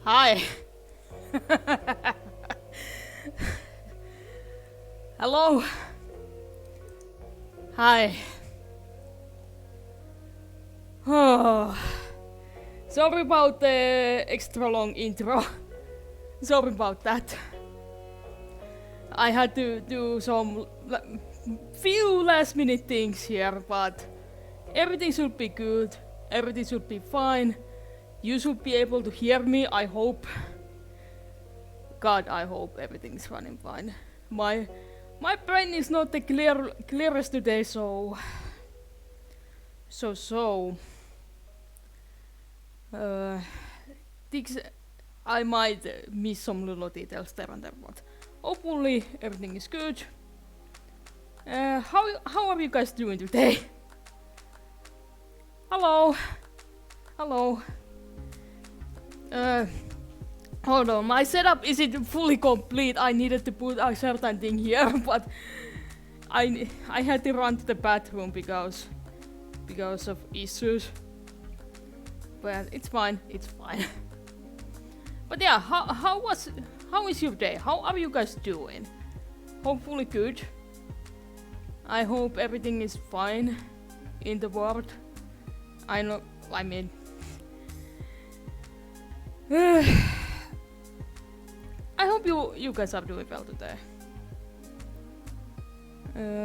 Hi. Hello. Hi. Oh. Sorry about the extra long intro. Sorry about that. I had to do some few last minute things here, but everything should be good. Everything should be fine. You should be able to hear me, I hope. God, I hope everything's running fine. My brain is not the clearest today, so things I might miss some little details there and there, but hopefully everything is good. How are you guys doing today? Hello. Hold on, my setup isn't fully complete. I needed to put a certain thing here, but I had to run to the bathroom because of issues. But it's fine. But yeah, how is your day? How are you guys doing? Hopefully good. I hope everything is fine in the world. I mean I hope you guys are doing well today.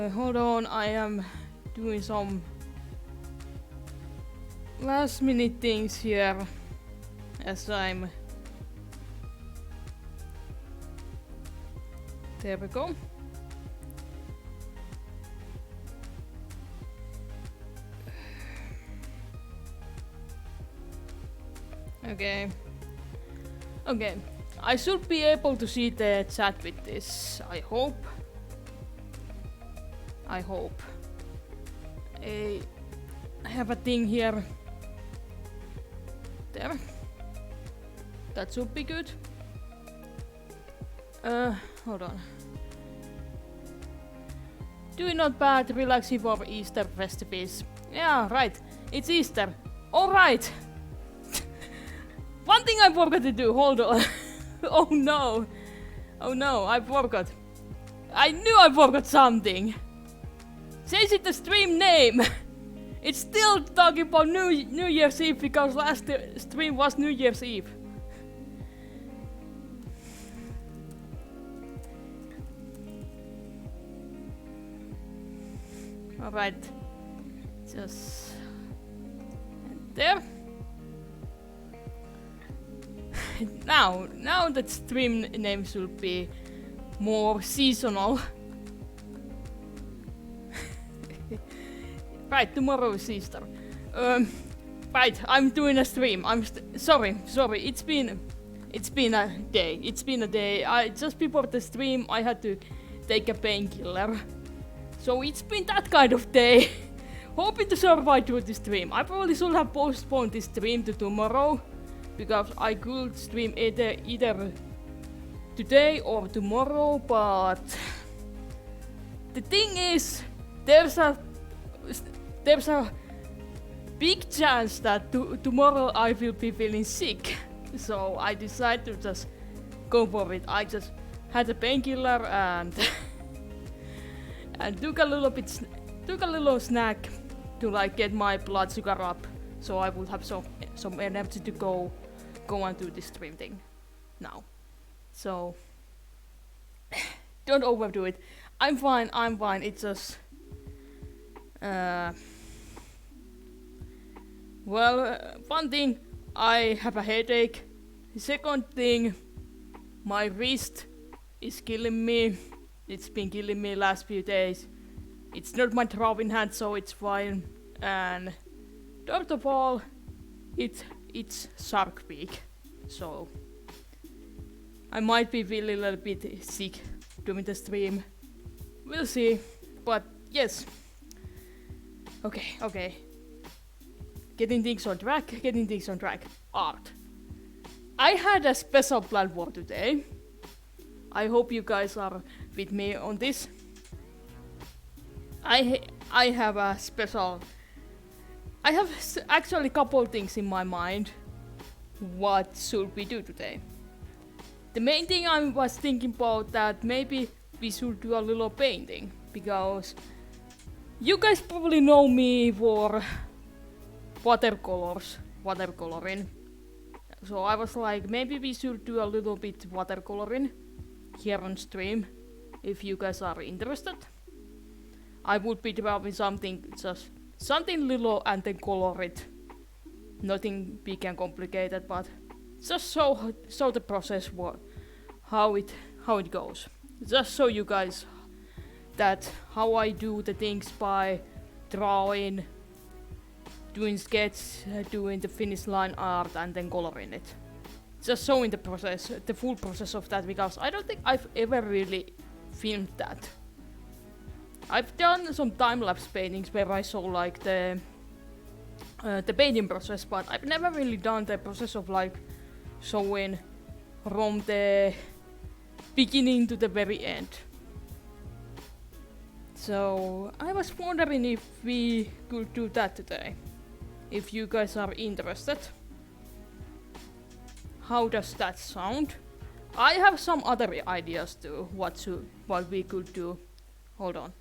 Hold on, I am doing some last minute things here as I'm... There we go. Okay. I should be able to see the chat with this, I hope. I have a thing here. There. That should be good. Hold on. Doing not bad, relaxing for Easter festivities. Yeah, right. It's Easter. Alright. One thing I forgot to do, hold on. Oh no, I forgot. I knew I forgot something. Change it the stream name. It's still talking about New Year's Eve because last stream was New Year's Eve. Alright. Just... there. Now that stream name should be more seasonal. Right, tomorrow is Easter. Right, I'm doing a stream. Sorry. It's been a day. I just before the stream I had to take a painkiller. So it's been that kind of day. Hoping to survive through the stream. I probably should have postponed this stream to tomorrow. Because I could stream either today or tomorrow, but the thing is, there's a big chance that tomorrow I will be feeling sick. So I decided to just go for it. I just had a painkiller and took a little snack to like get my blood sugar up, so I would have some energy to go and do this stream thing now. So don't overdo it. I'm fine. It's just one thing, I have a headache. Second thing, my wrist is killing me. It's been killing me last few days. It's not my drawing hand, so it's fine. And third of all, it's Shark Week, so I might be feeling a little bit sick during the stream. We'll see, but yes. Okay. Getting things on track. Art. I had a special plan for today. I hope you guys are with me on this. I have a special... I have actually a couple things in my mind. what should we do today? The main thing I was thinking about that maybe we should do a little painting, because you guys probably know me for watercoloring. So I was like, maybe we should do a little bit watercoloring here on stream, if you guys are interested. I would be drawing something little and then color it. Nothing big and complicated, but just show the process, how it goes. Just show you guys that how I do the things by drawing, doing sketch, doing the finished line art, and then coloring it. Just showing the process, the full process of that, because I don't think I've ever really filmed that. I've done some time-lapse paintings where I show like the painting process, but I've never really done the process of like showing from the beginning to the very end. So I was wondering if we could do that today, if you guys are interested. How does that sound? I have some other ideas too, what we could do. Hold on.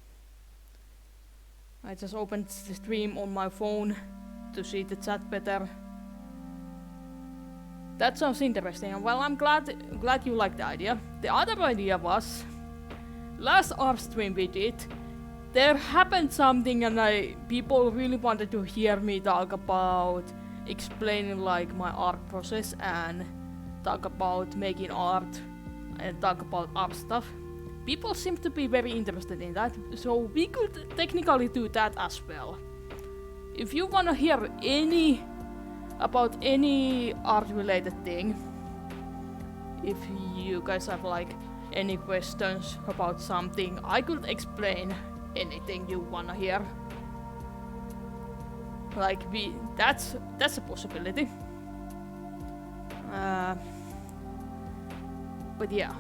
I just opened the stream on my phone to see the chat better. That sounds interesting. Well, I'm glad you like the idea. The other idea was, last art stream we did, there happened something and people really wanted to hear me talk about explaining like my art process and talk about making art and talk about art stuff. People seem to be very interested in that, so we could technically do that as well. If you wanna hear about any art related thing, if you guys have like any questions about something, I could explain anything you wanna hear. Like that's a possibility. But yeah.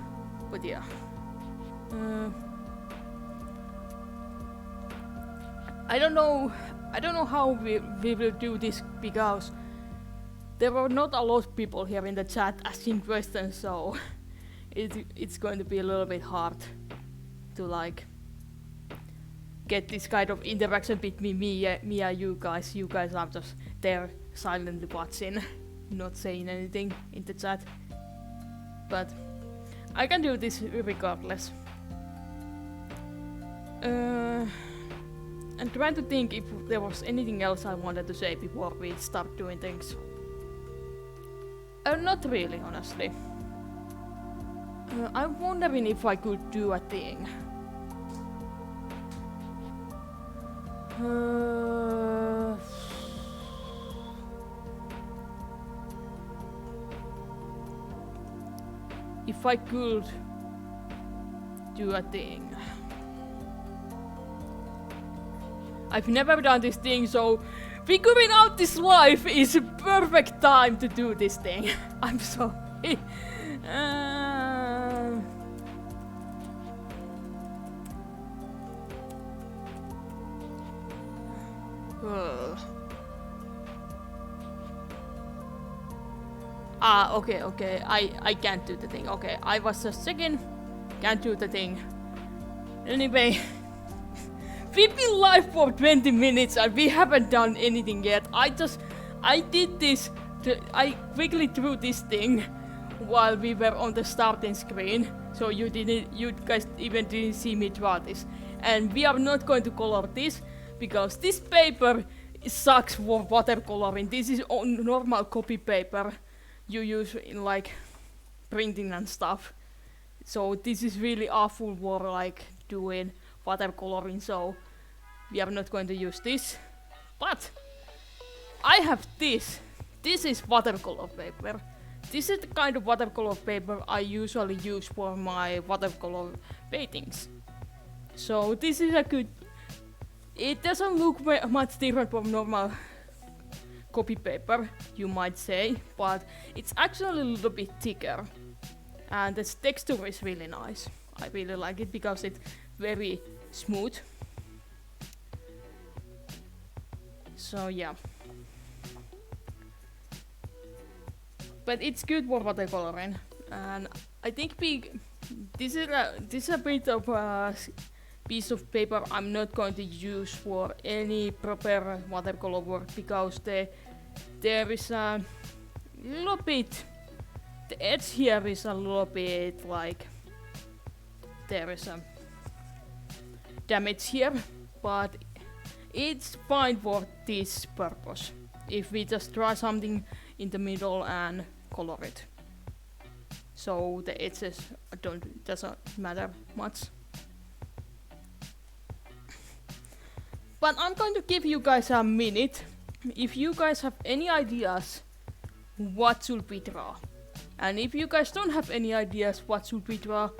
I don't know how we will do this, because there were not a lot of people here in the chat asking questions, so it's going to be a little bit hard to like get this kind of interaction between me and you guys. You guys are just there silently watching, not saying anything in the chat. But I can do this regardless. I'm trying to think if there was anything else I wanted to say before we start doing things. Not really, honestly. I'm wondering if I could do a thing. If I could do a thing. I've never done this thing, so figuring out this life is a perfect time to do this thing. I'm sorry. Okay. I can't do the thing. Okay, I was just checking. Can't do the thing. Anyway. We've been live for 20 minutes and we haven't done anything yet. I quickly drew this thing while we were on the starting screen, so you guys even didn't see me draw this. And we are not going to color this, because this paper sucks for watercoloring. This is normal copy paper you use in like printing and stuff. So this is really awful for like doing watercoloring, so we are not going to use this. But I have this. This is watercolor paper. This is the kind of watercolor paper I usually use for my watercolor paintings. So this is a good... It doesn't look much different from normal copy paper, you might say, but it's actually a little bit thicker. And the texture is really nice. I really like it because it's very smooth. So yeah. but it's good for watercoloring, and I think this is a bit of a piece of paper I'm not going to use for any proper watercolor work, because there is a little bit, the edge here is a little bit like there is a damage here, but it's fine for this purpose if we just draw something in the middle and color it, so the edges doesn't matter much. But I'm going to give you guys a minute. If you guys have any ideas what should we draw, and if you guys don't have any ideas what should we draw,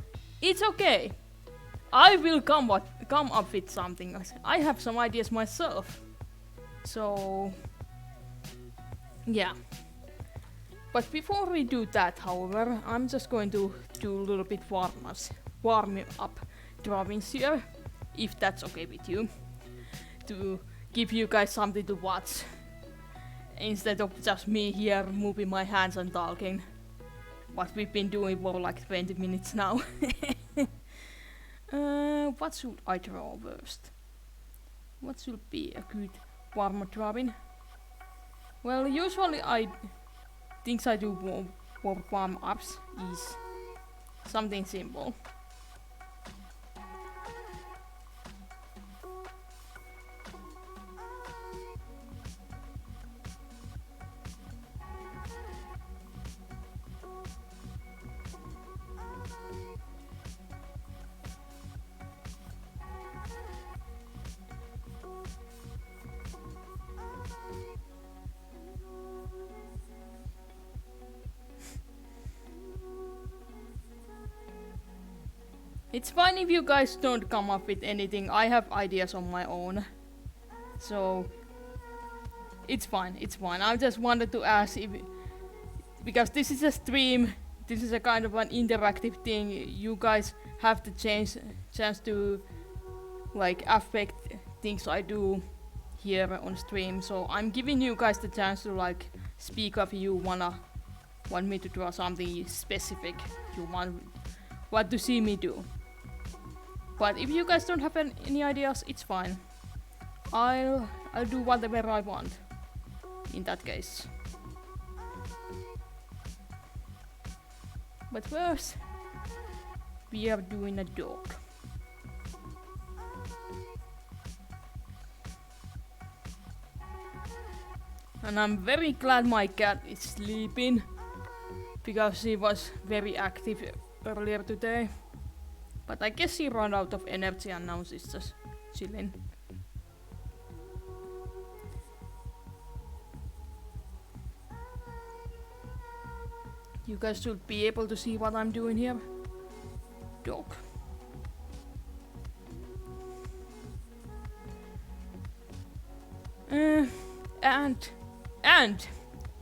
it's okay. I will come up with something. I have some ideas myself. So yeah. But before we do that, however, I'm just going to do a little bit warm up drawings here, if that's okay with you, to give you guys something to watch, instead of just me here moving my hands and talking, what we've been doing for like 20 minutes now. What should I draw first? What should be a good warm-up drawing? Well, usually things I do for warm-ups is something simple. It's fine if you guys don't come up with anything. I have ideas on my own, so it's fine. I just wanted to ask because this is a stream, this is a kind of an interactive thing. You guys have the chance to like affect things I do here on stream. So I'm giving you guys the chance to like speak if you want me to draw something specific you want to see me do. But if you guys don't have any ideas, it's fine. I'll do whatever I want in that case. But first, we are doing a dog. And I'm very glad my cat is sleeping, because she was very active earlier today. But I guess she ran out of energy and now she's just chilling. You guys should be able to see what I'm doing here. Dog. And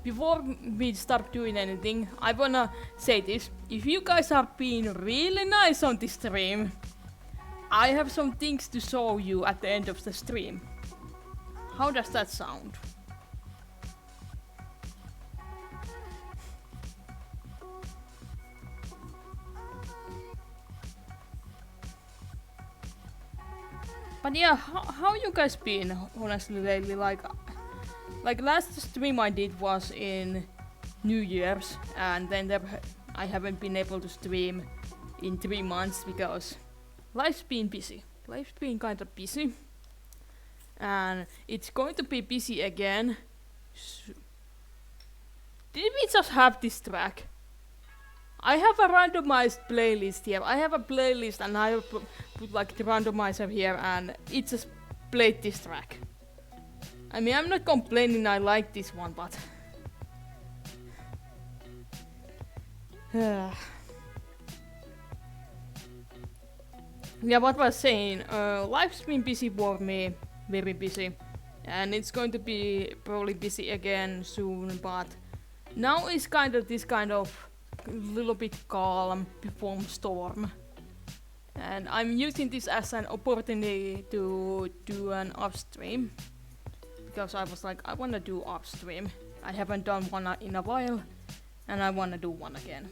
before we start doing anything, I wanna say this. If you guys are being really nice on this stream, I have some things to show you at the end of the stream. How does that sound? But yeah, how you guys been honestly lately? Like last stream I did was in New Year's, and then I haven't been able to stream in 3 months because life's been busy. Life's been kind of busy, and it's going to be busy again. Did we just have this track? I have a randomized playlist here. I have a playlist and I put like the randomizer here, and it just played this track. I mean, I'm not complaining, I like this one, but yeah, what was saying, life's been busy for me, very busy, and it's going to be probably busy again soon, but now is kind of this kind of little bit calm before storm, and I'm using this as an opportunity to do an off stream, because I was like, I wanna do off stream. I haven't done one in a while, and I wanna do one again.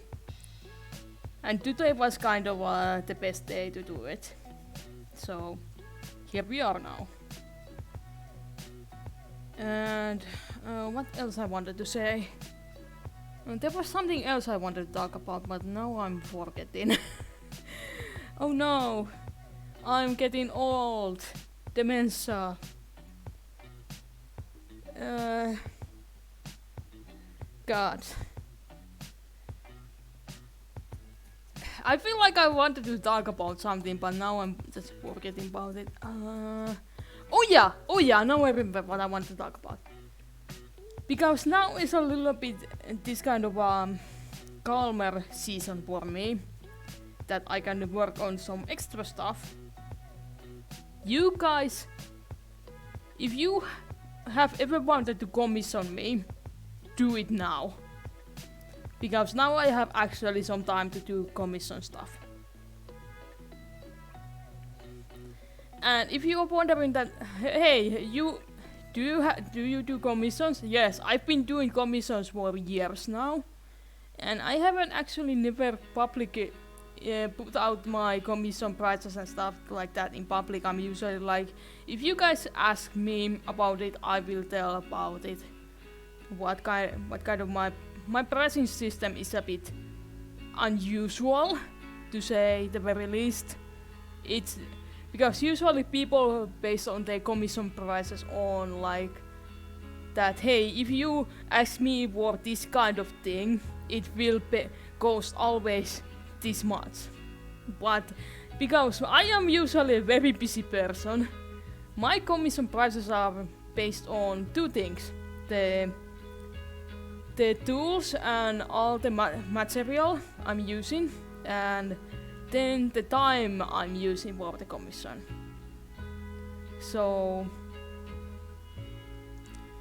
And today was kind of the best day to do it. So here we are now. And what else I wanted to say? There was something else I wanted to talk about, but now I'm forgetting. Oh no, I'm getting old. Dementia. God. I feel like I wanted to talk about something, but now I'm just forgetting about it. Oh yeah, now I remember what I want to talk about. Because now is a little bit this kind of calmer season for me, that I can work on some extra stuff. You guys, if you have ever wanted to commission me, do it now. Because now I have actually some time to do commission stuff. And if you are wondering that, hey, do you do commissions? Yes, I've been doing commissions for years now, and I haven't actually never publicly put out my commission prices and stuff like that in public. I'm usually like, if you guys ask me about it, I will tell about it. What kind of my pricing system is a bit unusual, to say the very least. It's because usually people base on their commission prices on like that, hey, if you ask me for this kind of thing, it will cost always this much. But because I am usually a very busy person, my commission prices are based on two things: the tools and all the material I'm using, and then the time I'm using for the commission. So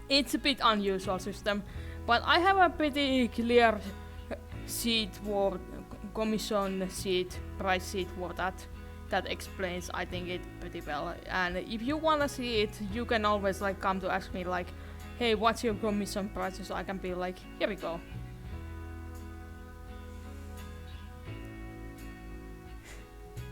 it's a bit unusual system, but I have a pretty clear sheet for commission sheet, price sheet for that explains, I think, it pretty well. And if you wanna see it, you can always like come to ask me like, hey, what's your commission price? So I can be like, here we go.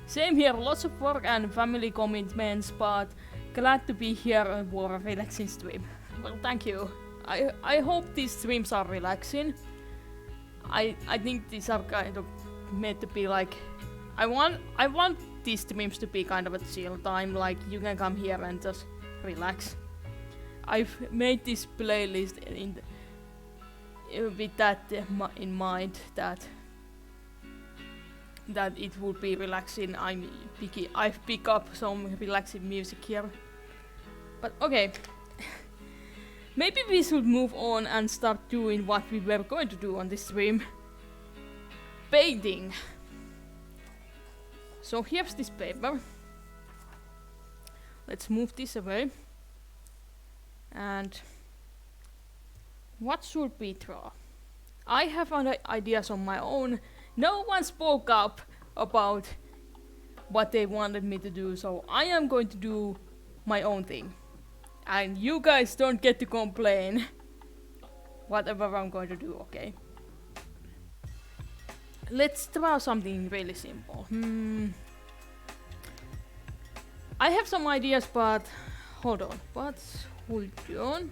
Same here, lots of work and family commitments, but glad to be here for a relaxing stream. Well, thank you. I hope these streams are relaxing. I think these are kind of meant to be like, I want these streams to be kind of a chill time, like you can come here and just relax. I've made this playlist with that in mind, that it would be relaxing. I've picked up some relaxing music here. But okay, maybe we should move on and start doing what we were going to do on this stream. Painting. So here's this paper. Let's move this away. And what should we draw? I have other ideas on my own. No one spoke up about what they wanted me to do, so I am going to do my own thing. And you guys don't get to complain whatever I'm going to do, okay? Let's draw something really simple. I have some ideas, but hold on. Hold on.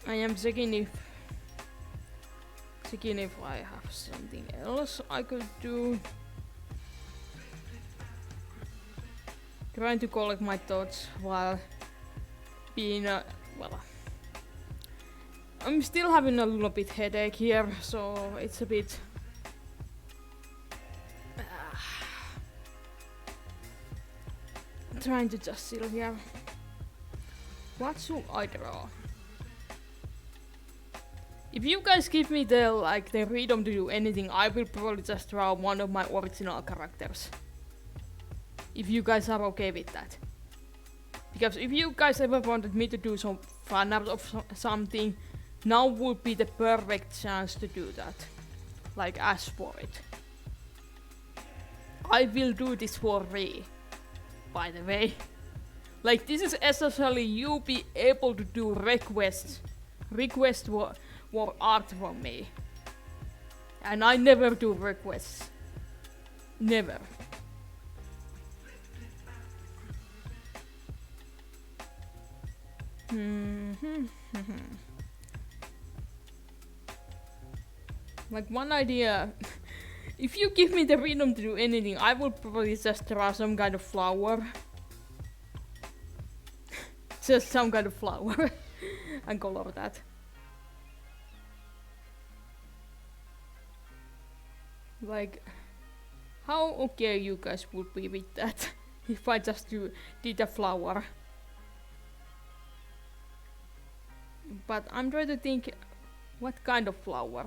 I am checking if I have something else I could do. Trying to collect my thoughts while being well, I'm still having a little bit headache here, so it's a bit trying to just chill here. What should I draw? If you guys give me the freedom to do anything, I will probably just draw one of my original characters. If you guys are okay with that. Because if you guys ever wanted me to do some fan art of something, now would be the perfect chance to do that. Like, ask for it. I will do this for free, by the way. Like, this is essentially you be able to do requests for art from me. And I never do requests. Never. Like one idea. If you give me the freedom to do anything, I will probably just draw some kind of flower. Just some kind of flower. And color that. Like, how okay you guys would be with that? If I just did a flower. But I'm trying to think, what kind of flower?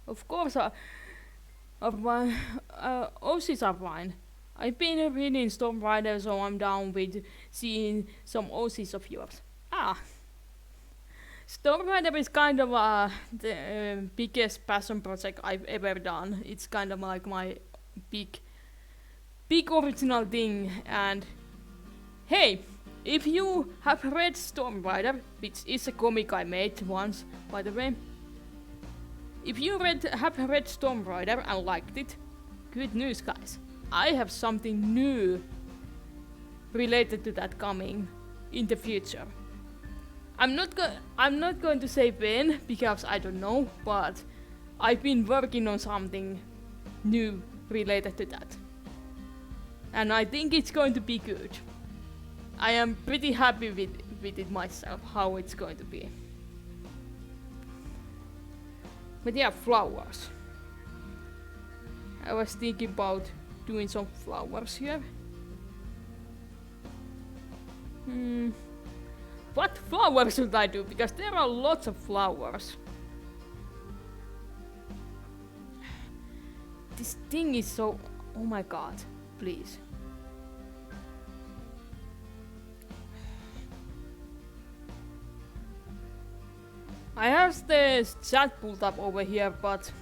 Of course, OCs are fine. I've been reading Storm Rider, so I'm down with seeing some OCs of yours. Storm Rider is kind of the biggest passion project I've ever done. It's kind of like my big original thing. And hey, if you have read Storm Rider, which is a comic I made once, by the way. If you have read Storm Rider and liked it, good news, guys. I have something new related to that coming in the future. I'm not going to say when, because I don't know, but I've been working on something new related to that. And I think it's going to be good. I am pretty happy with it myself, how it's going to be. But yeah, flowers. I was thinking about doing some flowers here. What flowers should I do? Because there are lots of flowers. This thing is so... Oh my god, please. I have the chat pulled up over here, but...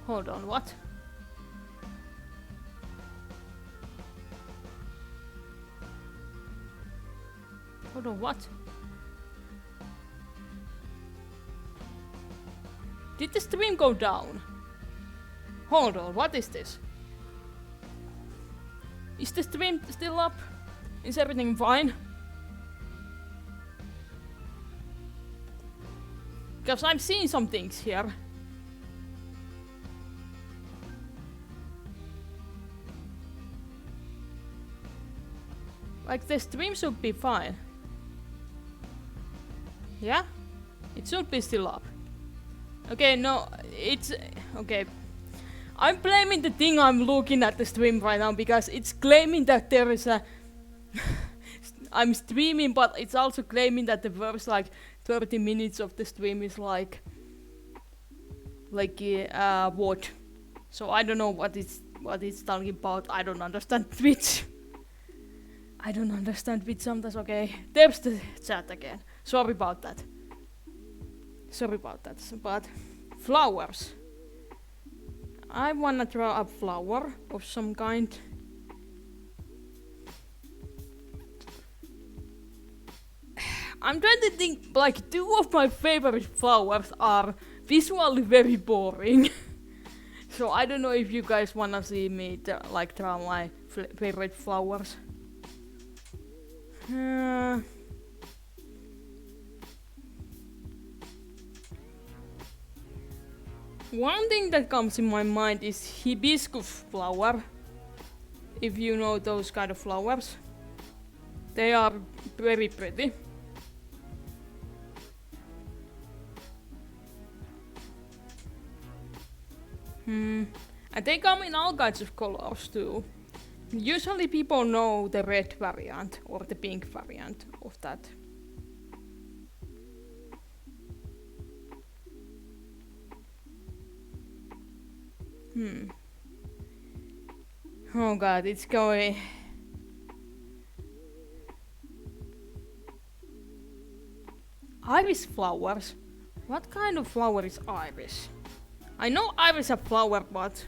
Hold on, what? Hold on, what? Did the stream go down? Hold on, what is this? Is the stream still up? Is everything fine? Because I'm seeing some things here. Like the stream should be fine. Yeah? It should be still up. Okay, no, it's... Okay. I'm blaming the thing I'm looking at the stream right now because it's claiming that there is a... I'm streaming, but it's also claiming that the first like 30 minutes of the stream is like what? So I don't know what it's talking about. I don't understand Twitch. I don't understand Twitch sometimes. Okay, there's the chat again. Sorry about that. But flowers. I wanna draw a flower of some kind. I'm trying to think, like, two of my favorite flowers are visually very boring. So I don't know if you guys wanna see me draw my favorite flowers. One thing that comes in my mind is hibiscus flower. If you know those kind of flowers. They are very pretty. And they come in all kinds of colors too. Usually people know the red variant or the pink variant of that. Oh god, it's going... Iris flowers? What kind of flower is iris? I know iris a flower, but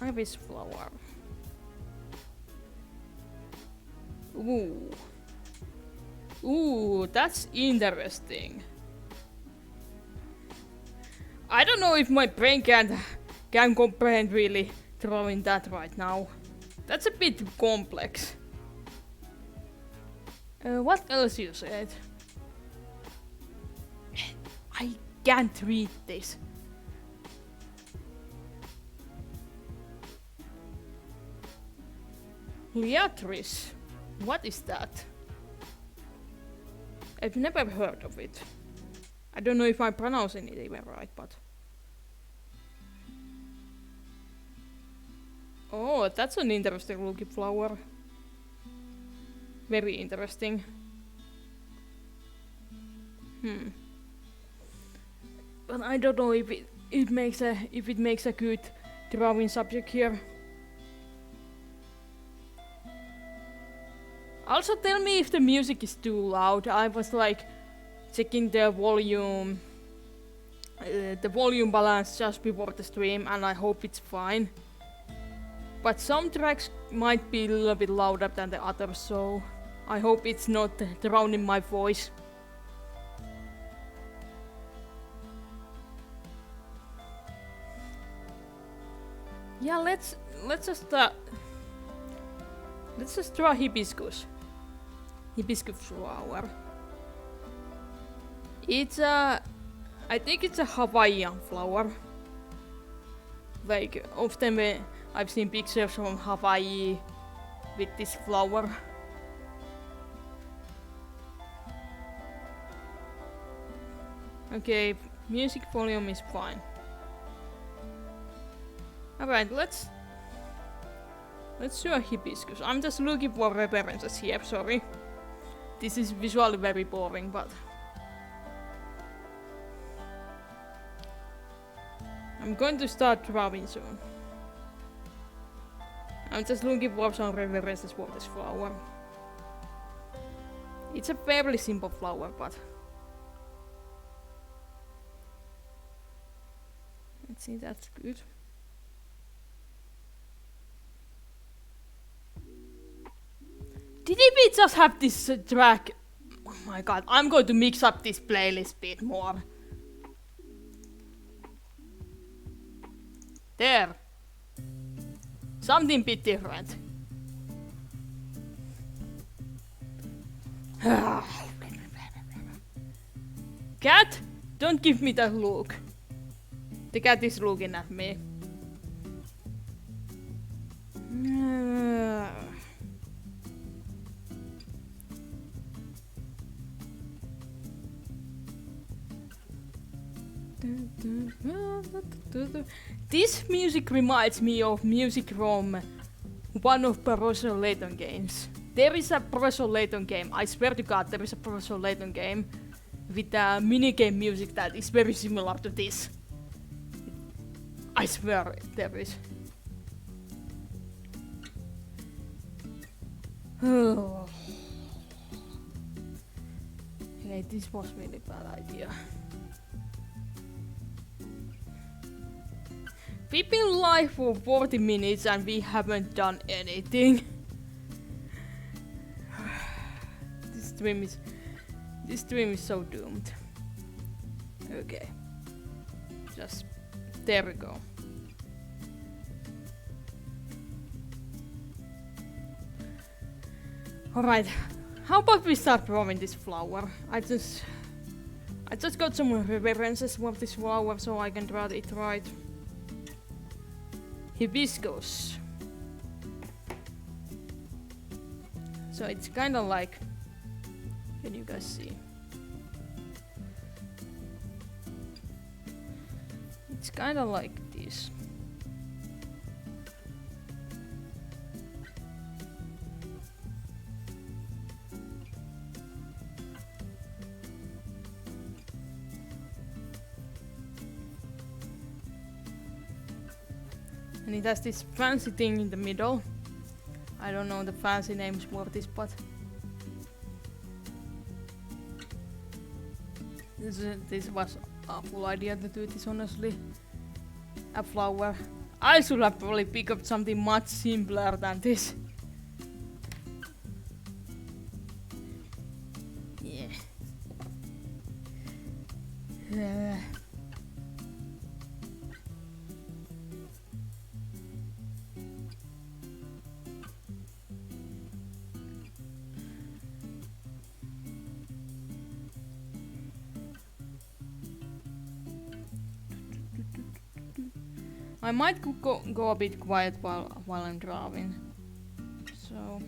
iris flower. Ooh. Ooh, that's interesting. I don't know if my brain can comprehend really drawing that right now. That's a bit complex. What else you said? I can't read this. Liatris. What is that? I've never heard of it. I don't know if I'm pronouncing it even right, but... Oh, that's an interesting looking flower. Very interesting. But I don't know if it makes a good drawing subject here. Also tell me if the music is too loud. I was like checking the volume balance just before the stream, and I hope it's fine. But some tracks might be a little bit louder than the others, so I hope it's not drowning my voice. Yeah, let's just draw hibiscus. Hibiscus flower. It's I think it's a Hawaiian flower. Like often I've seen pictures from Hawaii with this flower. Okay, music volume is fine. Alright, let's do a hibiscus. I'm just looking for references here, sorry. This is visually very boring, but... I'm going to start drawing soon. I'm just looking for some references for this flower. It's a fairly simple flower, but... Let's see, that's good. Did we just have this track? Oh my god, I'm going to mix up this playlist a bit more. There. Something bit different. Cat, don't give me that look. The cat is looking at me. This music reminds me of music from one of Professor Layton games. There is a Professor Layton game, I swear to god there is a Professor Layton game with a minigame music that is very similar to this. I swear there is. Okay, this was really bad idea. We've been live for 40 minutes and we haven't done anything. This stream is so doomed. Okay. Just there we go. Alright. How about we start drawing this flower? I just got some references for this flower so I can draw it right. Hibiscus. So it's kind of like, can you guys see? It's kind of like this. And it has this fancy thing in the middle. I don't know the fancy names for this, but this was a full idea to do this, honestly. a flower. I should have probably picked up something much simpler than this. Yeah. I might go a bit quiet while I'm drawing. So.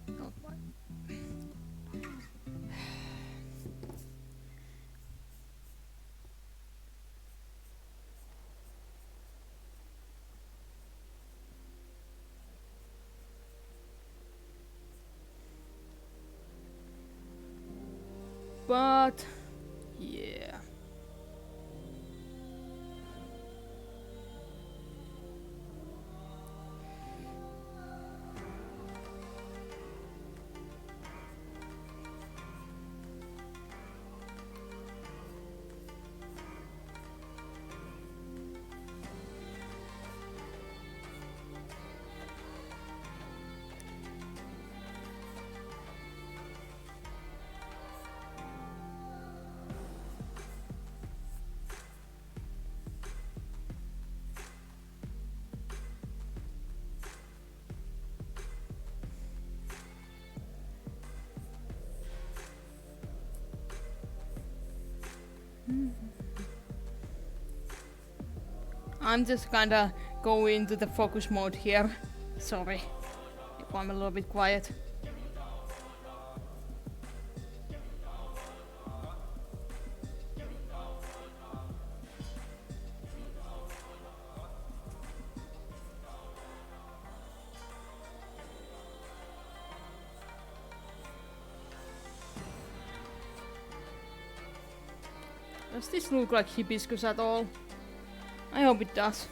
Not quite. But yeah. I'm just kinda going into the focus mode here. Sorry if I'm a little bit quiet. Does this look like hibiscus at all? I hope it does.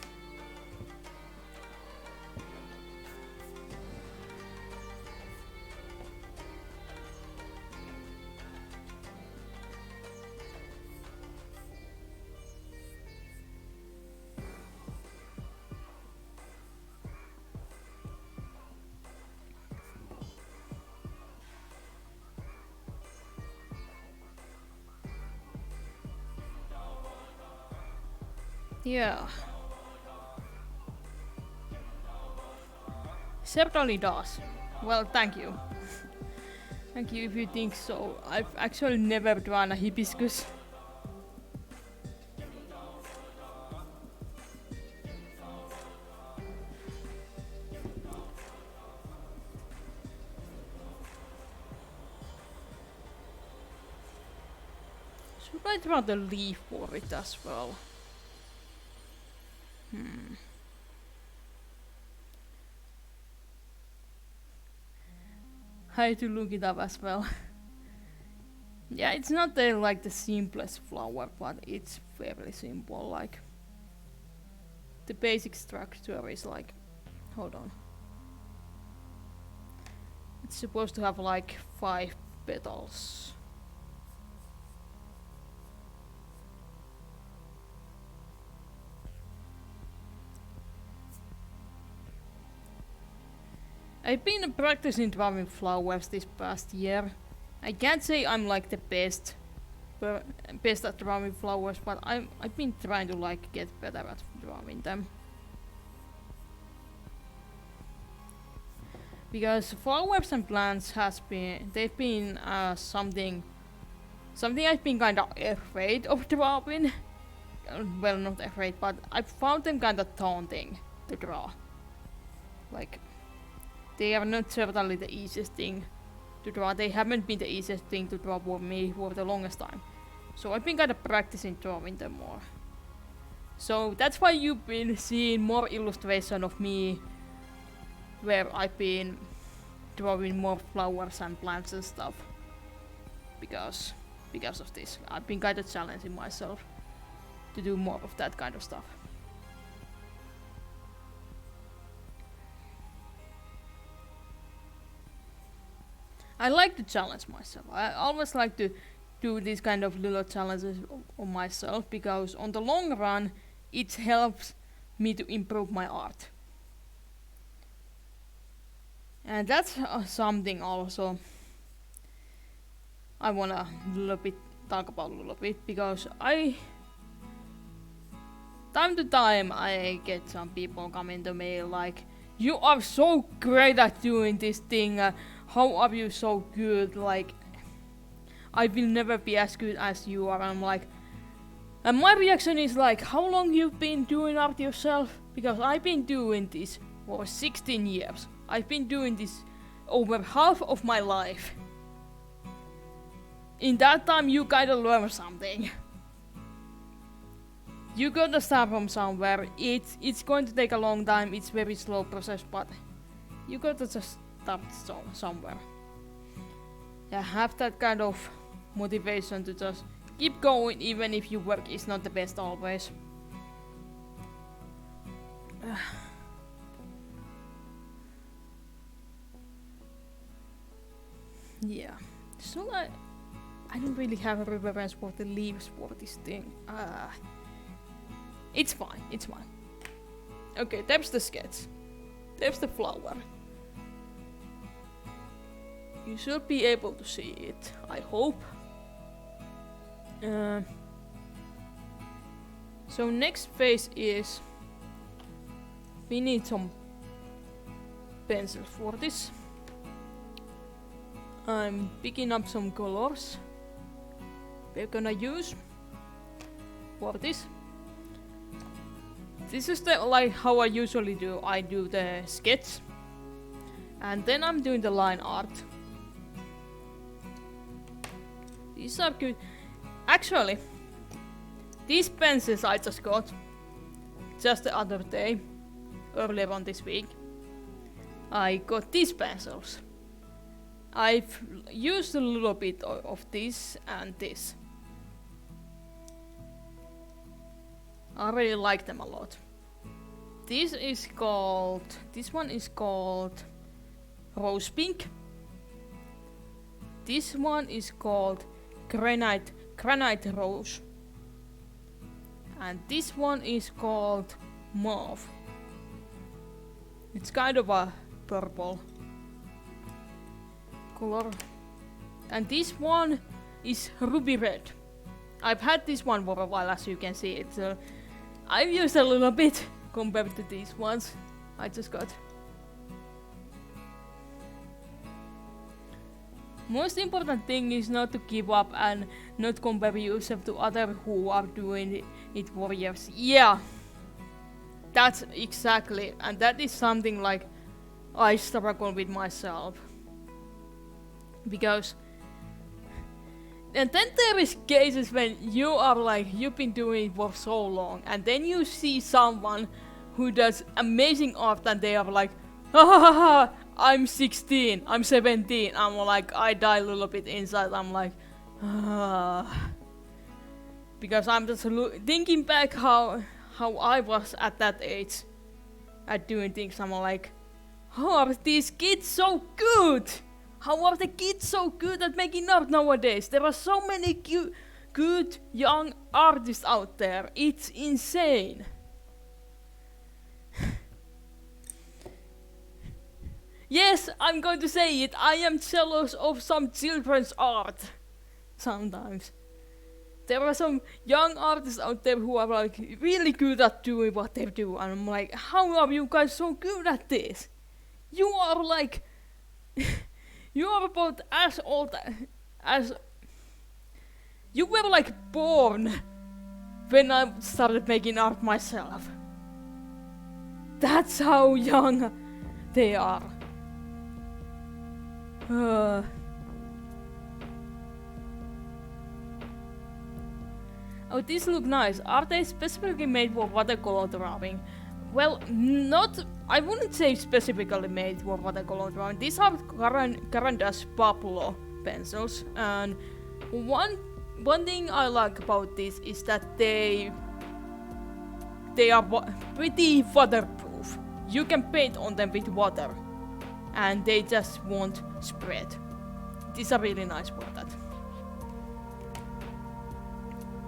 Yeah. Certainly does. Well, thank you. Thank you if you think so. I've actually never drawn a hibiscus. Should I draw the leaf for it as well? I had to look it up as well. Yeah, it's not like the simplest flower, but it's fairly simple. Like the basic structure is like, hold on. It's supposed to have like 5 petals. I've been practicing drawing flowers this past year. I can't say I'm like the best at drawing flowers, but I've been trying to like get better at drawing them. Because flowers and plants they've been something I've been kind of afraid of drawing. Well, not afraid, but I found them kind of daunting to draw. Like, they are not certainly the easiest thing to draw. They haven't been the easiest thing to draw for me for the longest time. So I've been kind of practicing drawing them more. So that's why you've been seeing more illustration of me where I've been drawing more flowers and plants and stuff. Because of this. I've been kind of challenging myself to do more of that kind of stuff. I like to challenge myself. I always like to do these kind of little challenges on myself, because on the long run it helps me to improve my art. And that's something also I wanna talk about a little bit, because time to time I get some people coming to me like, you are so great at doing this thing, how are you so good, like I will never be as good as you are. I'm like, and my reaction is like, how long you've been doing art yourself? Because I've been doing this for 16 years. I've been doing this over half of my life. In that time you gotta learn something. You gotta start from somewhere. It's going to take a long time, it's very slow process, but you gotta just start somewhere. Yeah, have that kind of motivation to just keep going, even if your work is not the best always. Yeah, so I don't really have a reference for the leaves for this thing. It's fine, it's fine. Okay, there's the sketch. There's the flower. You should be able to see it, I hope. So next phase is we need some pencils for this. I'm picking up some colors we're gonna use for this. This is the like how I usually do. I do the sketch and then I'm doing the line art. These are good. Actually, these pencils I just got just the other day, earlier on this week. I got these pencils. I've used a little bit of this and this. I really like them a lot. This one is called Rose Pink. This one is called Granite Rose. And this one is called Mauve. It's kind of a purple color. And this one is Ruby Red. I've had this one for a while, as you can see it. So I've used a little bit compared to these ones I just got. Most important thing is not to give up and not compare yourself to others who are doing it for years. Yeah, that's exactly, and that is something like I struggle with myself. Because, and then there is cases when you are like, you've been doing it for so long, and then you see someone who does amazing art and they are like, ha ha ha ha, I'm 16, I'm 17, I'm like, I die a little bit inside, I'm like, because I'm just thinking back how I was at that age at doing things. I'm like, how are these kids so good? How are the kids so good at making art nowadays? There are so many good young artists out there, it's insane. Yes, I'm going to say it, I am jealous of some children's art. Sometimes. There are some young artists out there who are like really good at doing what they do, and I'm like, how are you guys so good at this? You are like, you are about as old as, you were like born when I started making art myself. That's how young they are. Oh, these look nice. Are they specifically made for watercolor drawing? Well, not. I wouldn't say specifically made for watercolor drawing. These are Caranda's Pablo pencils, and one thing I like about this is that they are pretty waterproof. You can paint on them with water, and they just won't spread. These are really nice for that.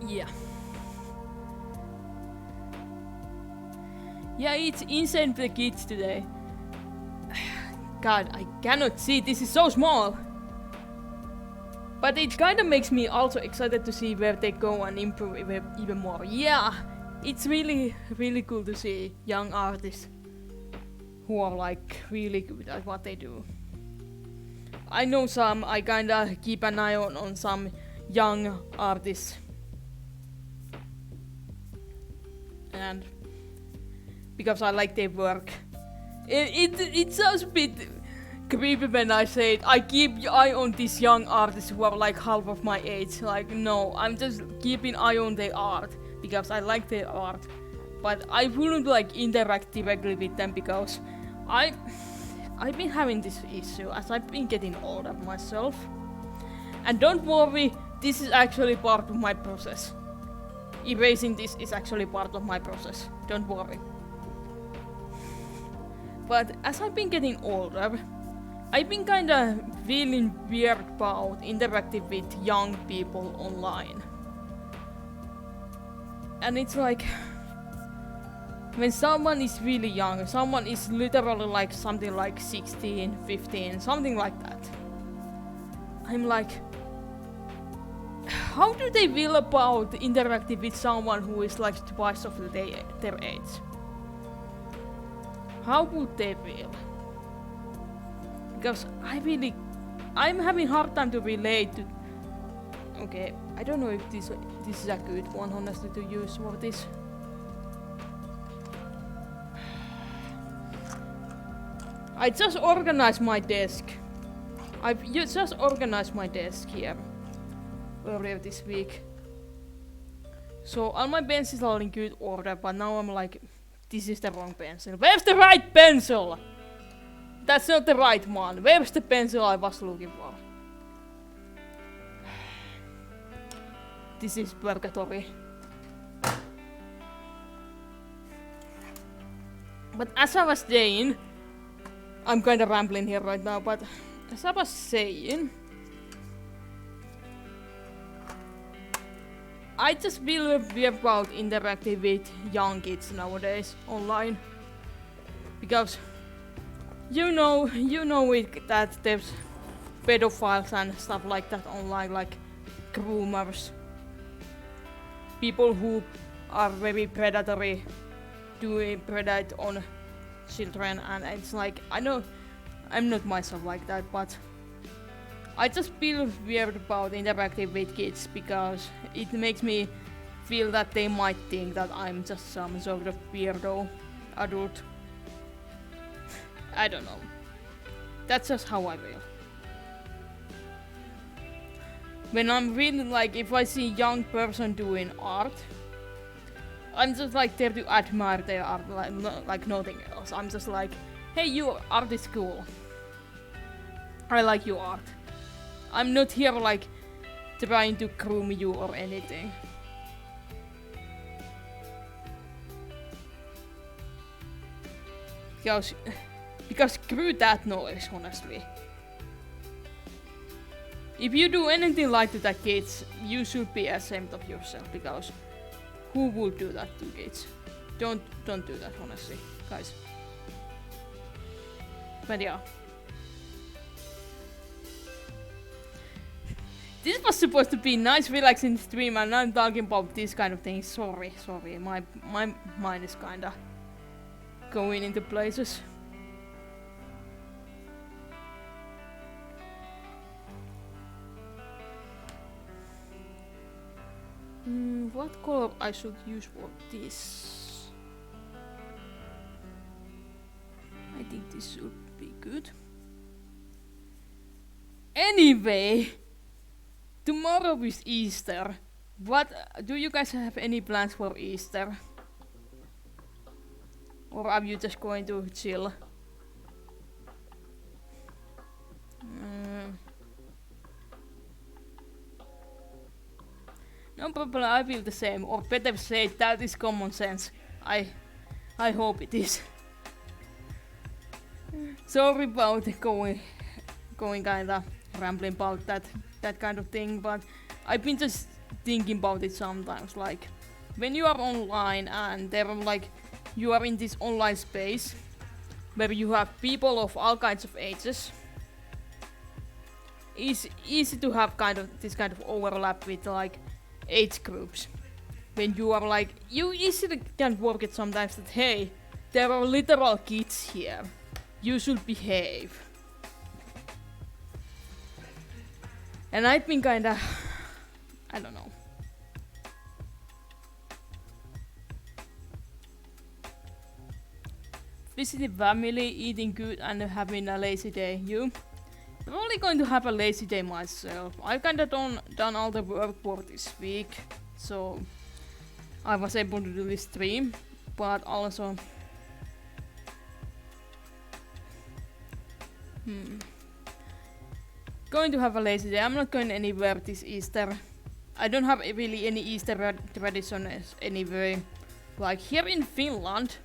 Yeah. Yeah, it's insane the kids today. God, I cannot see, this is so small. But it kinda makes me also excited to see where they go and improve even more. Yeah, it's really, really cool to see young artists who are like really good at what they do. I know some, I kinda keep an eye on some young artists. And because I like their work. It sounds a bit creepy when I say it. I keep an eye on these young artists who are like half of my age. Like, no, I'm just keeping an eye on their art because I like their art. But I wouldn't like interact directly with them because I've been having this issue as I've been getting older myself. And don't worry, this is actually part of my process. Erasing this is actually part of my process. Don't worry. But as I've been getting older, I've been kinda feeling weird about interacting with young people online. And it's like, when someone is really young, someone is literally like something like 16, 15, something like that. I'm like, how do they feel about interacting with someone who is like twice of their age? How would they feel? Because I'm having hard time to relate to. Okay, I don't know if this is a good one honestly to use for this. I just organized my desk. I've just organized my desk here earlier this week. So all my pencils are in good order, but now I'm like, this is the wrong pencil. Where's the right pencil? That's not the right one. Where's the pencil I was looking for? This is purgatory. But as I was saying, I'm kinda rambling here right now, but as I was saying, I just feel weird about interacting with young kids nowadays online. Because you know it, that there's pedophiles and stuff like that online, like groomers. People who are very predatory, doing predate on children, and it's like, I know I'm not myself like that, but I just feel weird about interacting with kids because it makes me feel that they might think that I'm just some sort of weirdo adult. I don't know. That's just how I feel. When I'm really like, if I see a young person doing art, I'm just like there to admire their art like nothing else. I'm just like, hey, your art is cool. I like your art. I'm not here like trying to groom you or anything. Because screw that noise, honestly. If you do anything like that, kids, you should be ashamed of yourself, because who would do that to kids? Don't do that, honestly, guys. But yeah. This was supposed to be a nice, relaxing stream, and I'm talking about this kind of things. Sorry. My mind is kinda going into places. What color I should use for this? I think this should be good. Anyway, tomorrow is Easter. What do you guys have any plans for Easter? Or are you just going to chill? No problem, I feel the same, or better say that is common sense. I hope it is. Sorry about going kinda rambling about that kind of thing, but I've been just thinking about it sometimes. Like when you are online and there are like you are in this online space where you have people of all kinds of ages. It's easy to have this kind of overlap with like age groups. When you are like, you easily can work it sometimes that hey, there are literal kids here. You should behave. And I've been kinda, I don't know. Visiting family, eating good and having a lazy day. You? I'm only going to have a lazy day myself. I've kinda done all the work for this week. So I was able to do this stream. But also... Going to have a lazy day. I'm not going anywhere this Easter. I don't have really any Easter traditions anyway. Like here in Finland,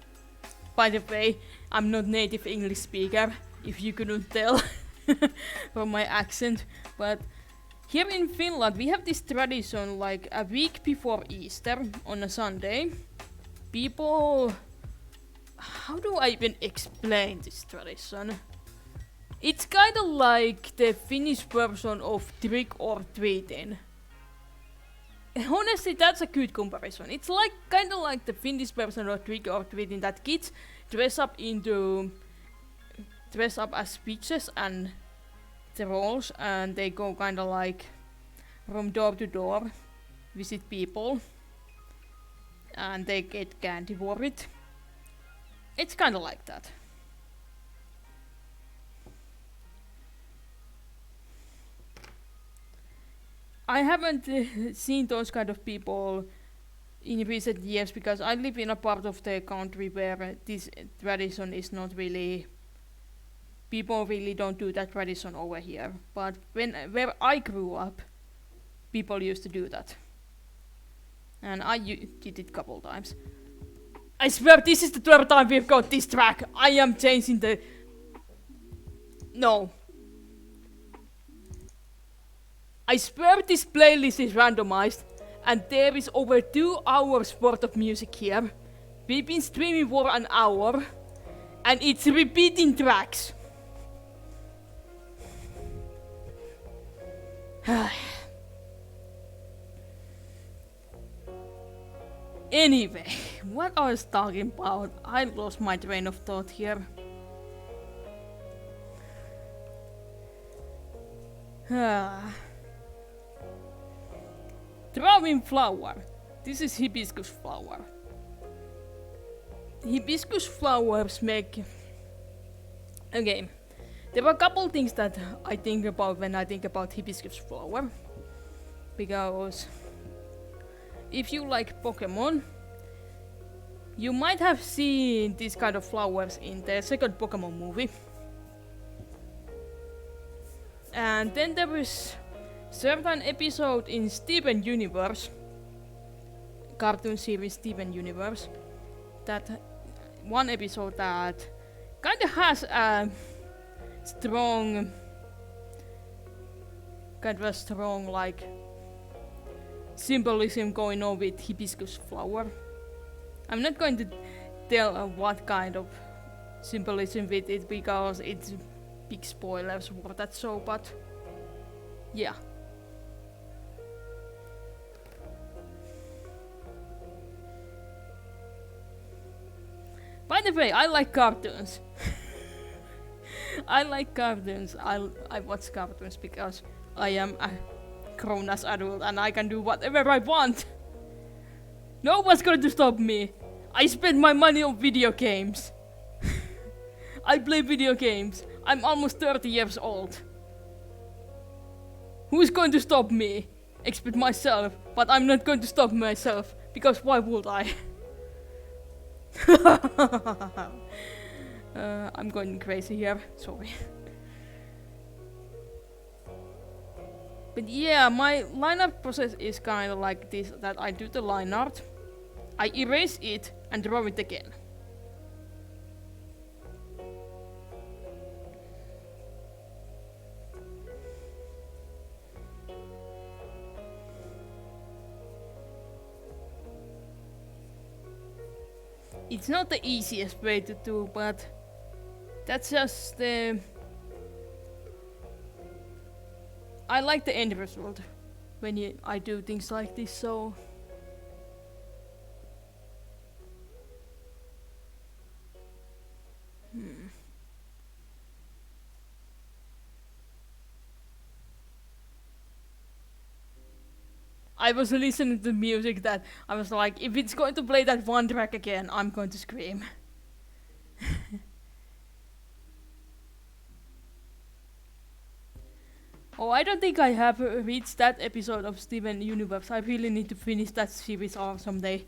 by the way, I'm not native English speaker, if you couldn't tell from my accent. But here in Finland, we have this tradition like a week before Easter on a Sunday. People... How do I even explain this tradition? It's kinda like the Finnish version of trick or treating. Honestly, that's a good comparison. It's like kinda like the Finnish version of trick or treating that kids dress up as witches and trolls, and they go kinda like from door to door, visit people, and they get candy for it. It's kinda like that. I haven't seen those kind of people in recent years because I live in a part of the country where this tradition is not really... People really don't do that tradition over here. But where I grew up, people used to do that. And I did it a couple times. I swear this is the third time we've got this track. I am changing the... No. I swear this playlist is randomized, and there is over 2 hours worth of music here. We've been streaming for an hour, and it's repeating tracks. Anyway, what I was talking about, I lost my train of thought here. Drawing flower. This is hibiscus flower. Hibiscus flowers make... Okay, there are a couple things that I think about when I think about hibiscus flower. Because if you like Pokemon, you might have seen these kind of flowers in the second Pokemon movie. And then there is certain episode in Steven Universe, cartoon series Steven Universe, that one episode that kinda has a strong like symbolism going on with hibiscus flower. I'm not going to tell what kind of symbolism with it because it's big spoilers for that show, but yeah. By the way, I like cartoons. I like cartoons. I watch cartoons because I am a grown-ass adult and I can do whatever I want. No one's going to stop me. I spend my money on video games. I play video games. I'm almost 30 years old. Who's going to stop me? Except myself. But I'm not going to stop myself. Because why would I? I'm going crazy here. Sorry. But yeah, my line art process is kind of like this, that I do the line art, I erase it and draw it again. It's not the easiest way to do, but that's just the... I like the end result when I do things like this, so... I was listening to music that I was like, if it's going to play that one track again, I'm going to scream. Oh, I don't think I have reached that episode of Steven Universe. I really need to finish that series off someday.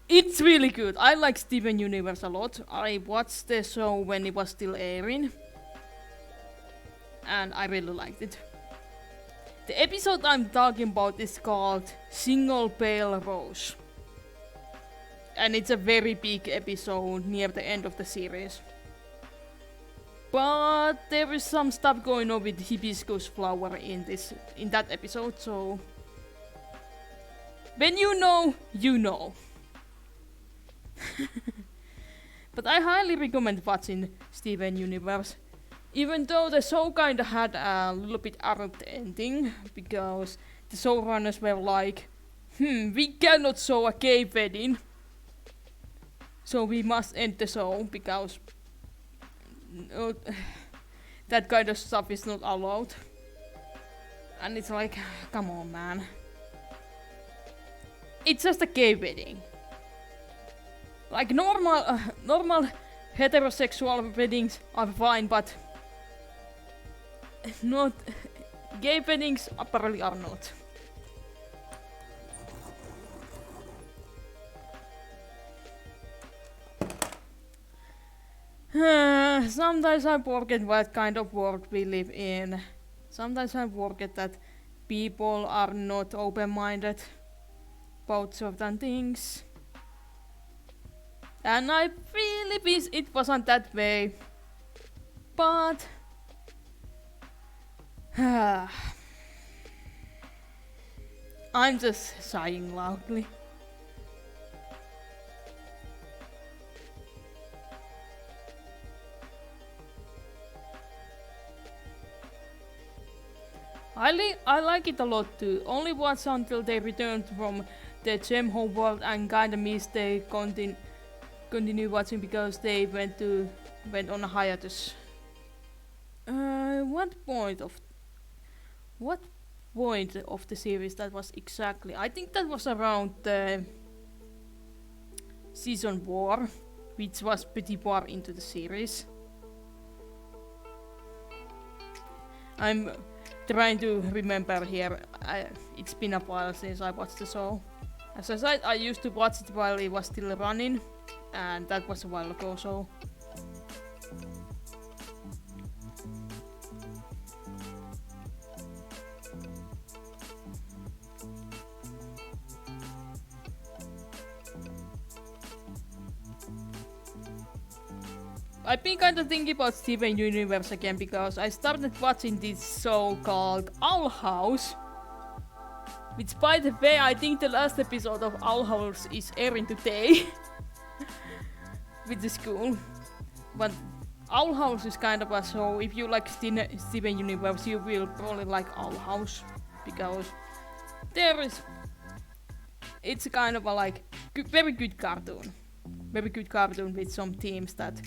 It's really good. I like Steven Universe a lot. I watched the show when it was still airing. And I really liked it. The episode I'm talking about is called Single Pale Rose. And it's a very big episode near the end of the series. But there is some stuff going on with Hibiscus flower in that episode, so... When you know, you know. But I highly recommend watching Steven Universe. Even though the show kinda had a little bit abrupt ending, because the showrunners were like, we cannot show a gay wedding, so we must end the show, because that kind of stuff is not allowed. And it's like, come on, man. It's just a gay wedding. Like normal heterosexual weddings are fine, but not gay weddings apparently are not. Sometimes I forget what kind of world we live in. Sometimes I forget that people are not open-minded about certain things. And I really wish it wasn't that way. But... I'm just sighing loudly. I like it a lot too. Only watch until they returned from the gem home world and kinda missed they continue watching because they went on a hiatus. What point of the series that was exactly? I think that was around the season 4, which was pretty far into the series. I'm trying to remember here. It's been a while since I watched the show. As I said, I used to watch it while it was still running, and that was a while ago, so... I've been kinda thinking about Steven Universe again because I started watching this show called Owl House. Which, by the way, I think the last episode of Owl House is airing today. Which is cool. But Owl House is kind of a show, if you like Steven Universe, you will probably like Owl House. Because it's kind of a like very good cartoon. Very good cartoon with some themes that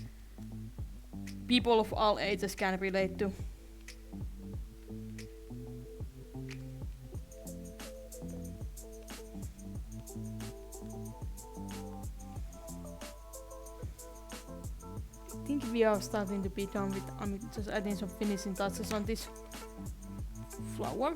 people of all ages can relate to. I think we are starting to be done with. I'm just adding some finishing touches on this flower.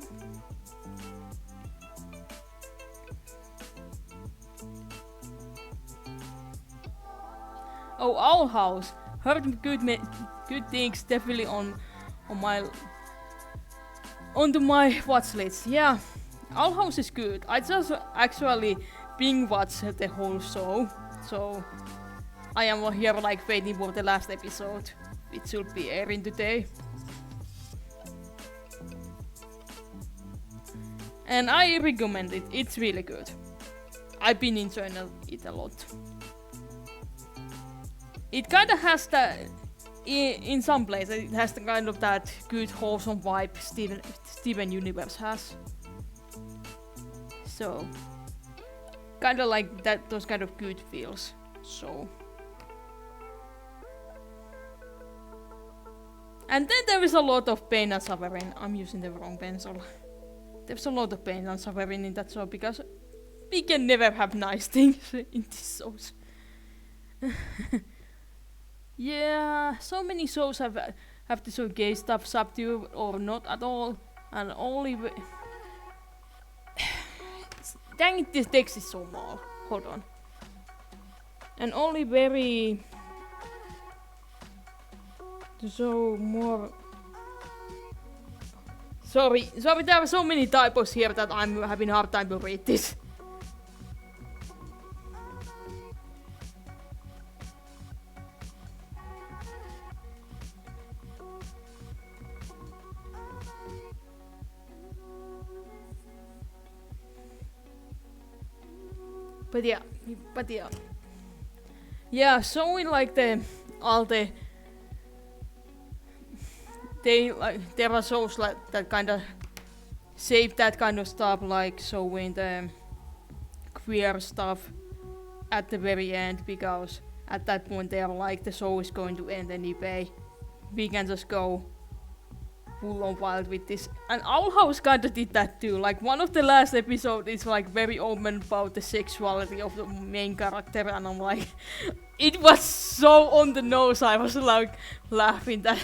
Oh, Owl House. Heard good things definitely onto my watch list. Yeah, Owl House is good. I just actually binge watched the whole show, so I am here like waiting for the last episode. It should be airing today. And I recommend it. It's really good. I've been enjoying it a lot. it kind of has that, in some places, it has the kind of that good wholesome vibe Steven Universe has. So, kind of like that, those kind of good feels. So, and then there is a lot of pain and suffering. I'm using the wrong pencil. There's a lot of pain and suffering in that show because we can never have nice things in these shows. Yeah, so many shows have to show gay stuff, subdue or not at all, and only. Dang it, this text is so small. Hold on. And only very. So more. Sorry, there are so many typos here that I'm having a hard time to read this. But yeah. Yeah, showing like all the they like there are shows like that kind of save that kind of stuff, like showing the queer stuff at the very end, because at that point they are like the show is going to end anyway. We can just go full on wild with this. And Owl House kinda did that too. Like one of the last episodes is like very open about the sexuality of the main character, and I'm like, it was so on the nose. I was like laughing that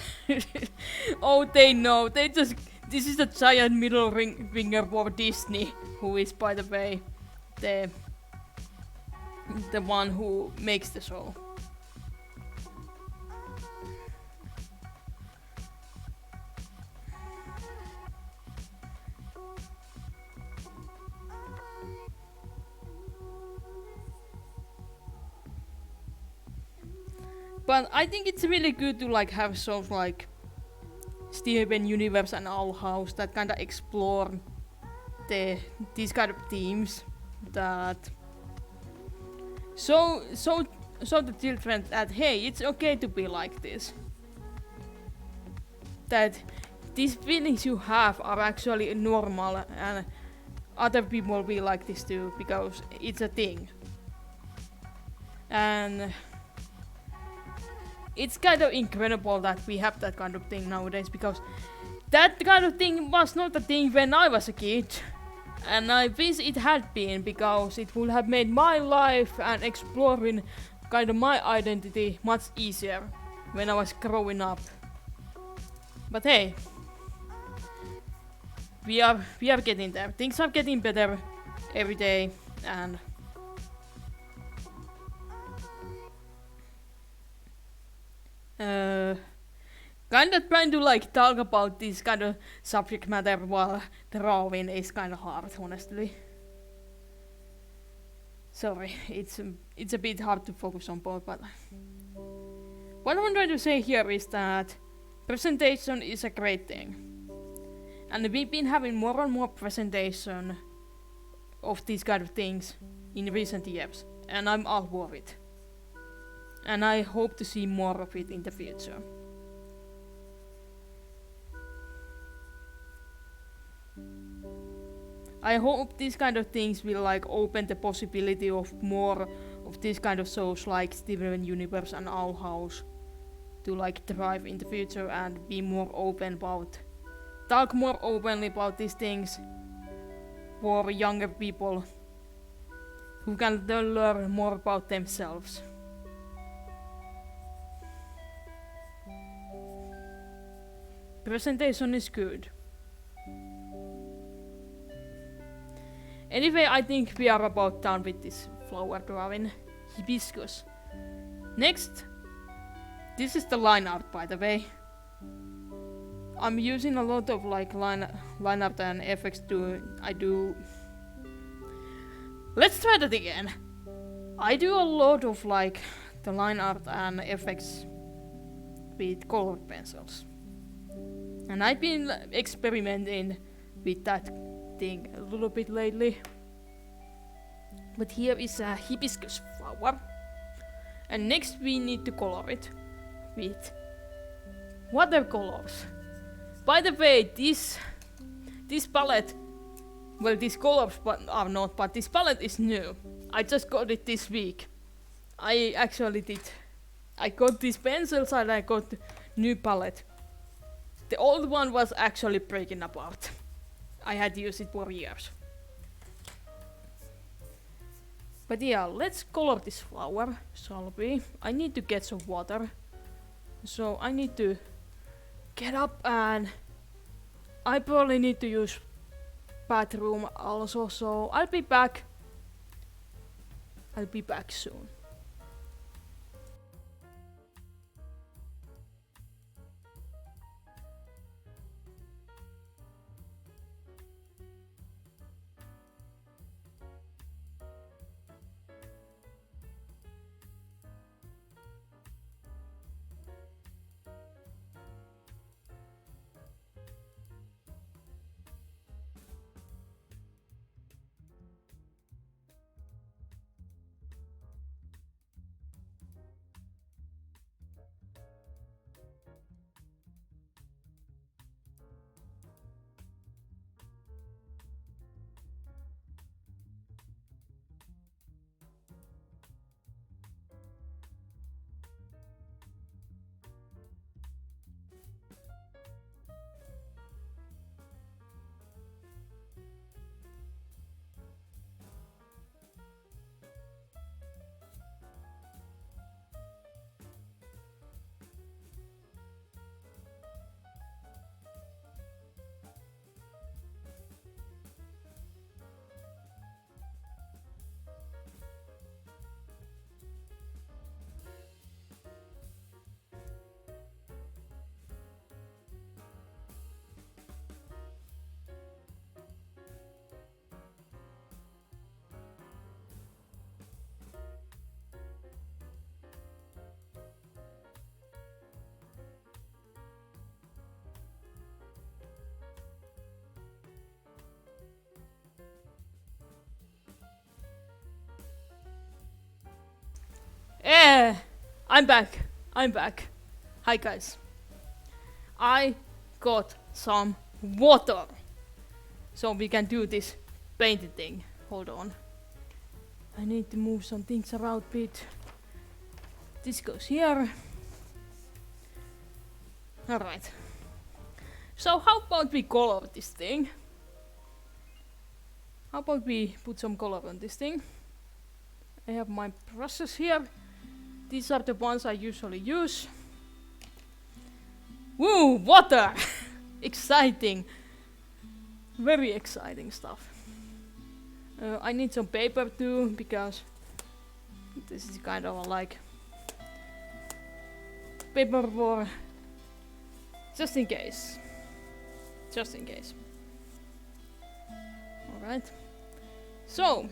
oh, they know. This is a giant middle finger for Disney, who is, by the way, the one who makes the show. But I think it's really good to like have shows like Steven Universe and Owl House that kind of explore these kind of themes that so the children that hey, it's okay to be like this. That these feelings you have are actually normal, and other people will like this too, because it's a thing. And it's kind of incredible that we have that kind of thing nowadays, because that kind of thing was not a thing when I was a kid. And I wish it had been, because it would have made my life and exploring kind of my identity much easier when I was growing up. But hey, we are getting there. Things are getting better every day, and kind of trying to like talk about this kind of subject matter while drawing is kind of hard, honestly. Sorry, it's a bit hard to focus on both, but what I'm trying to say here is that presentation is a great thing, and we've been having more and more presentation of these kind of things in recent years, and I'm all for it. And I hope to see more of it in the future. I hope these kind of things will like open the possibility of more of these kind of shows like Steven Universe and Owl House to like thrive in the future and be more open about, talk more openly about these things for younger people who can then learn more about themselves. Presentation is good. Anyway, I think we are about done with this flower drawing. Hibiscus. Next, this is the line art, by the way. I'm using a lot of like line art and effects Let's try that again. I do a lot of like the line art and effects with colored pencils. And I've been experimenting with that thing a little bit lately. But here is a hibiscus flower. And next we need to color it with watercolors. By the way, this palette, well, these colors are not, but this palette is new. I just got it this week. I got these pencils and I got new palette. The old one was actually breaking apart. I had used it for years. But yeah, let's color this flower, shall we? I need to get some water. So I need to get up and I probably need to use bathroom also, so I'll be back. I'll be back soon. I'm back. Hi guys. I got some water. So we can do this painting thing. Hold on. I need to move some things around a bit. This goes here. Alright. So how about we color this thing? How about we put some color on this thing? I have my brushes here. These are the ones I usually use. Woo, water! Exciting. Very exciting stuff. I need some paper too, because this is kind of like paper for just in case. Just in case. Alright. So,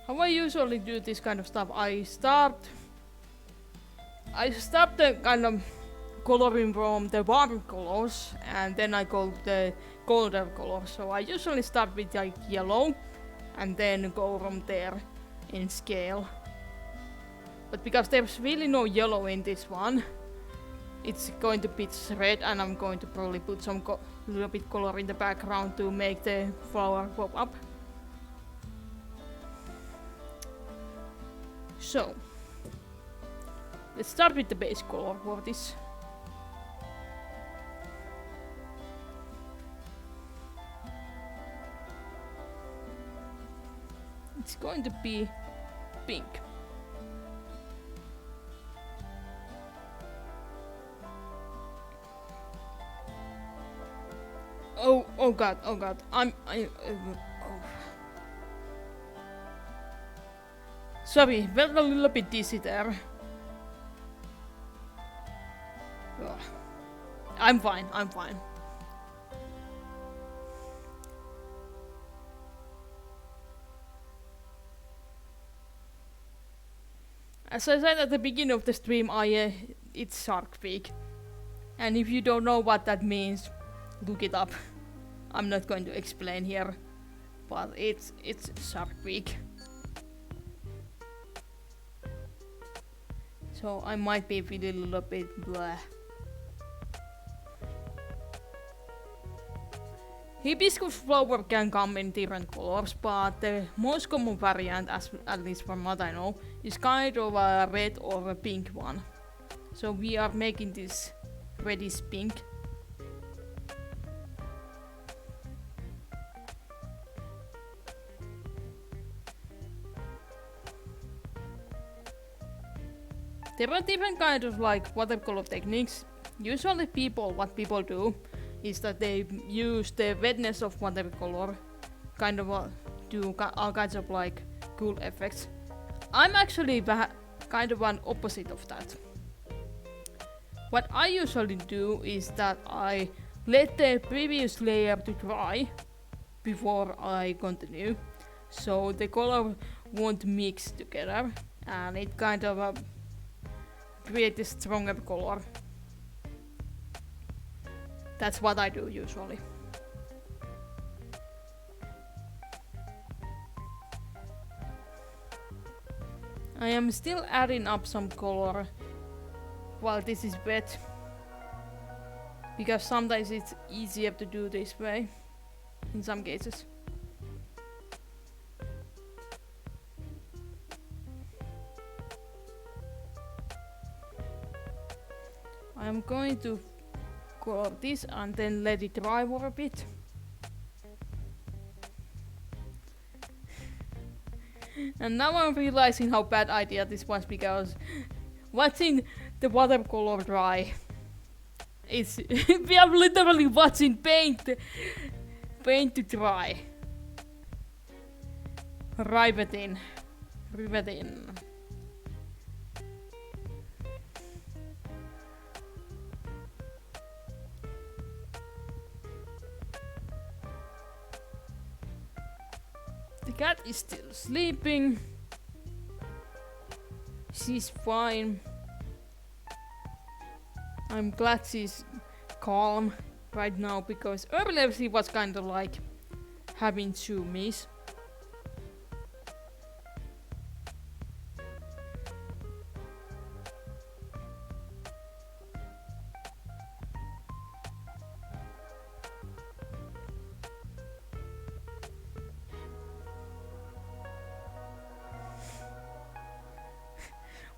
how I usually do this kind of stuff, I start the kind of coloring from the warm colors and then I go to the colder colors. So I usually start with like yellow and then go from there in scale. But because there's really no yellow in this one, it's going to be red and I'm going to probably put some little bit color in the background to make the flower pop up. So, let's start with the base color for this. It's going to be pink. Oh god, oh. Sorry, felt a little bit dizzy there. Ugh. I'm fine. As I said at the beginning of the stream, it's Shark Week. And if you don't know what that means, look it up. I'm not going to explain here, but it's Shark Week. So I might be feeling a little bit blah. Hibiscus flower can come in different colors, but the most common variant, at least from what I know, is kind of a red or a pink one. So we are making this reddish pink. There are different kinds of like watercolor techniques. Usually what people do is that they use the wetness of watercolor kind of do all kinds of like cool effects. I'm actually kind of an opposite of that. What I usually do is that I let the previous layer to dry before I continue, so the color won't mix together and it kind of creates a stronger color. That's what I do usually. I am still adding up some color while this is wet, because sometimes it's easier to do this way in some cases. I'm going to color this and then let it dry for a bit. And now I'm realizing how bad idea this was, because watching the watercolor dry is we are literally watching paint to dry. Riveting. The cat is still sleeping. She's fine. I'm glad she's calm right now, because earlier she was kind of like having zoomies.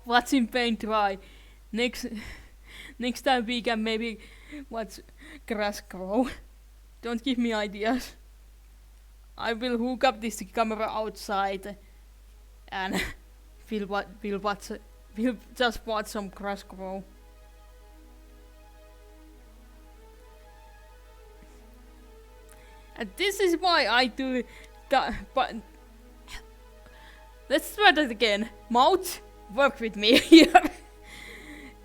Watching paint dry. Next time we can maybe watch grass grow. Don't give me ideas. I will hook up this camera outside and we'll just watch some grass grow. And this is why I do that. But let's try that again. Mouth, work with me here.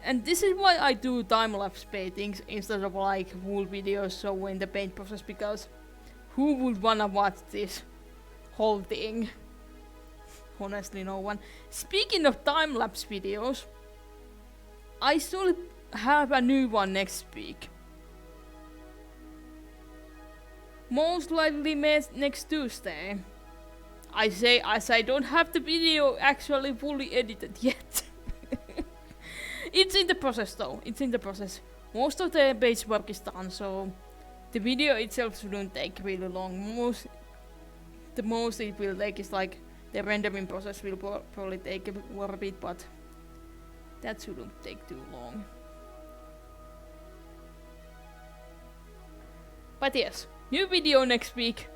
And this is why I do time-lapse paintings instead of like full videos showing the paint process, because who would wanna watch this whole thing? Honestly, no one. Speaking of time-lapse videos, I still have a new one next week. Most likely next Tuesday. I say as I don't have the video actually fully edited yet. It's in the process though, it's in the process. Most of the base work is done, so the video itself shouldn't take really long. The most it will take is like the rendering process will probably take a bit, but that shouldn't take too long. But yes, new video next week.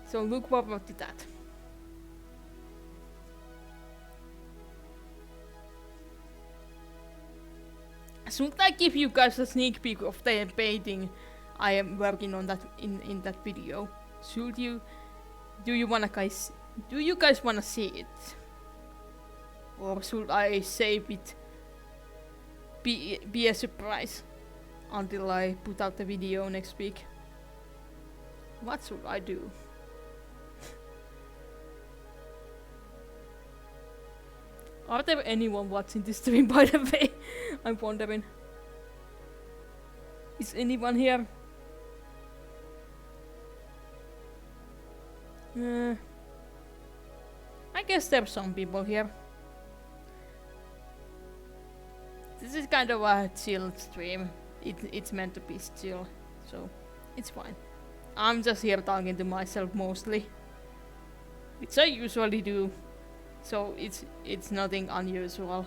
So look forward to that. Should I give you guys a sneak peek of the painting I am working on that in that video? Should you? Do you guys wanna see it? Or should I save it? Be a surprise until I put out the video next week. What should I do? Are there anyone watching this stream, by the way? I'm wondering. Is anyone here? I guess there's some people here. kind of a chill stream. It's meant to be chill, so it's fine. I'm just here talking to myself mostly, which I usually do, so it's nothing unusual.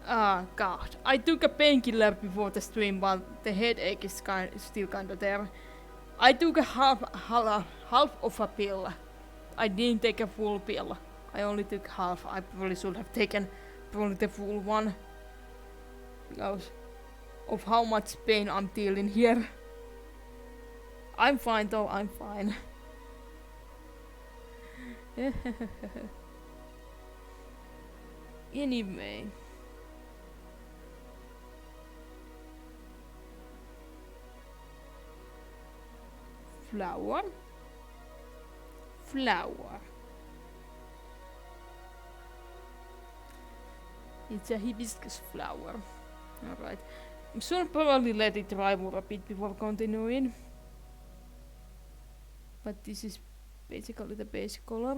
Ah, God. I took a painkiller before the stream, but the headache is still kind of there. I took a half of a pill. I didn't take a full pill. I only took half. I probably should have taken probably the full one, because of how much pain I'm dealing here. I'm fine though, I'm fine. Anyway. Flower. It's a hibiscus flower. Alright. I should probably let it dry for a bit before continuing. But this is basically the basic color.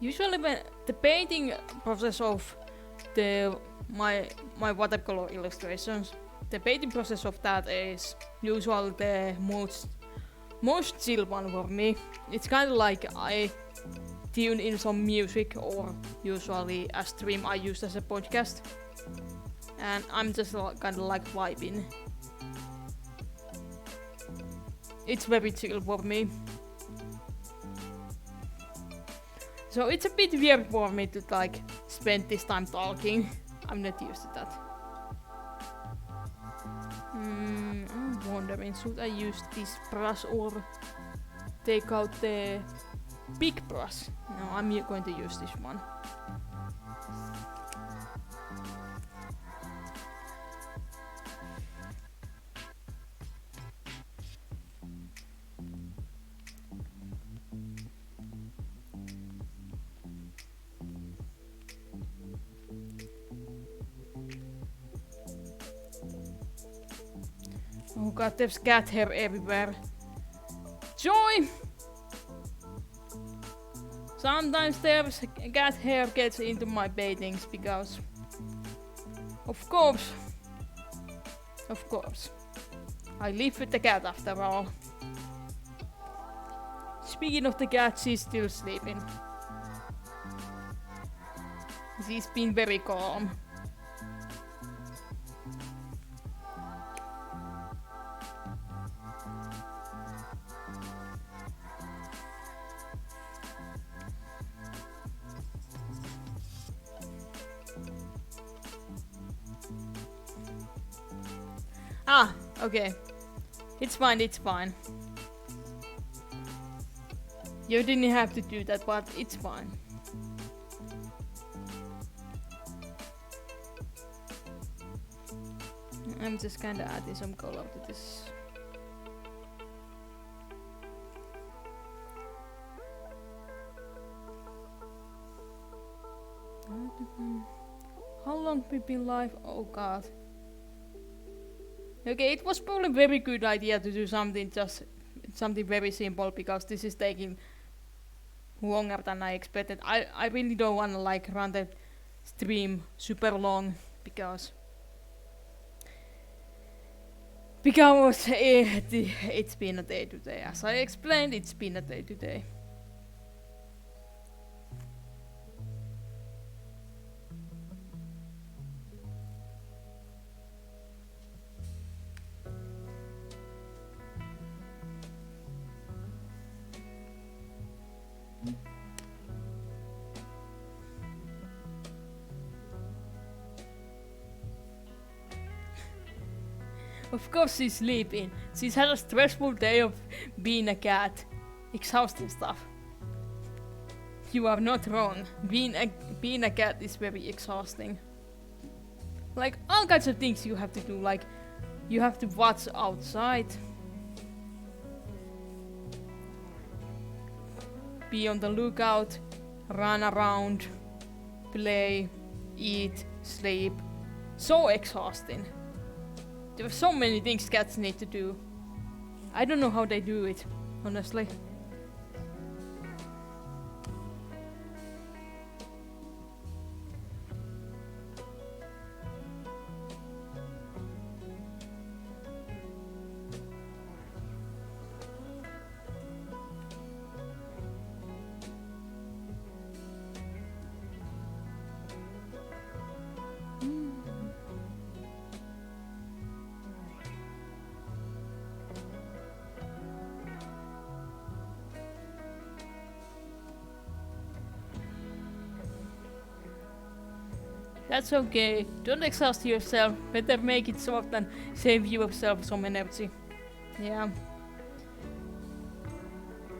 Usually when the painting process of my watercolor illustrations, the painting process of that is usually the most chill one for me. It's kind of like I tune in some music, or usually a stream I use as a podcast, and I'm just kind of like vibing. It's very chill for me. So it's a bit weird for me to like spend this time talking. I'm not used to that. I'm wondering, should I use this brush or take out the big brush? No, I'm going to use this one. Oh god, there's cat hair everywhere. Joy! Sometimes there's cat hair gets into my paintings because... Of course. I live with the cat after all. Speaking of the cat, she's still sleeping. She's been very calm. Ah, okay. It's fine. You didn't have to do that, but it's fine. I'm just kinda adding some color to this. How long we've been live? Oh god. Okay, it was probably a very good idea to do something very simple, because this is taking longer than I expected. I really don't want to like run the stream super long because it's been a day today. As I explained, it's been a day today. Of course she's sleeping. She's had a stressful day of being a cat. Exhausting stuff. You are not wrong. Being a cat is very exhausting. Like all kinds of things you have to do, like you have to watch outside. be on the lookout, run around, play, eat, sleep. So exhausting. There are so many things cats need to do. I don't know how they do it, honestly. That's okay. Don't exhaust yourself. Better make it short and save yourself some energy. Yeah.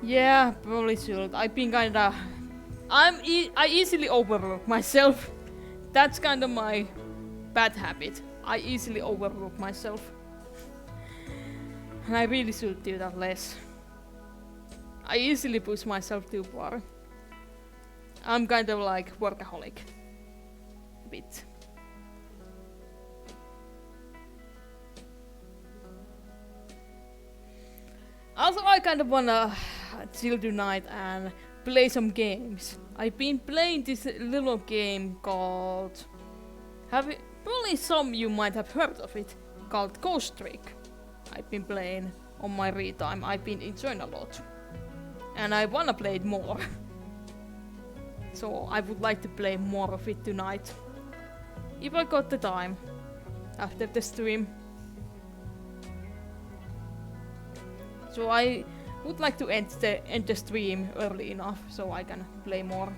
Yeah, probably should. I've been kinda... I easily overwork myself. That's kind of my bad habit. I easily overwork myself. And I really should do that less. I easily push myself too far. I'm kind of like workaholic. Bit. Also, I kind of wanna chill tonight and play some games. I've been playing this little game called... Probably some you might have heard of it, called Ghost Trick. I've been playing on my free time. I've been enjoying a lot. And I wanna play it more. So I would like to play more of it tonight. If I got the time after the stream. So I would like to end the stream early enough so I can play more.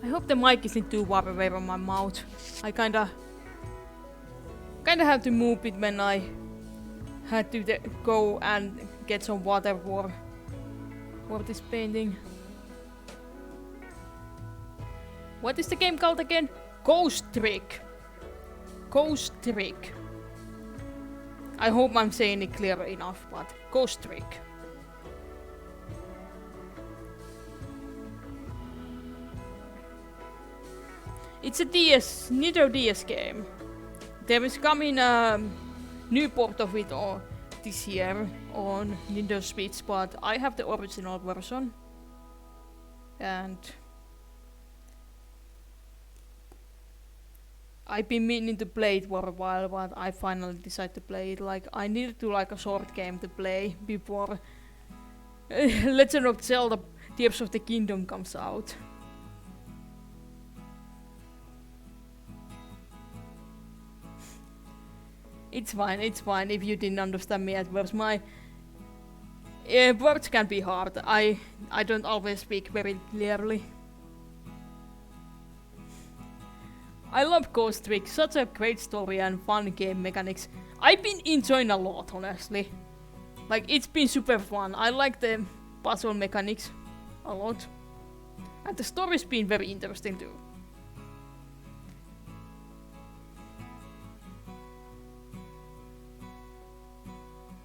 I hope the mic isn't too far away from my mouth. I kinda have to move it when I had to go and get some water for this painting. What is the game called again? Ghost Trick. Ghost Trick. I hope I'm saying it clear enough, but Ghost Trick. It's a Nintendo DS game. There is coming a new port of it this year on Nintendo Switch, but I have the original version. And I've been meaning to play it for a while, but I finally decided to play it. Like, I needed to like a short game to play before Legend of Zelda Tears of the Kingdom comes out. It's fine if you didn't understand me at first. My words can be hard. I don't always speak very clearly. I love Ghost Trick, such a great story and fun game mechanics. I've been enjoying a lot, honestly. Like, it's been super fun. I like the puzzle mechanics a lot. And the story's been very interesting too.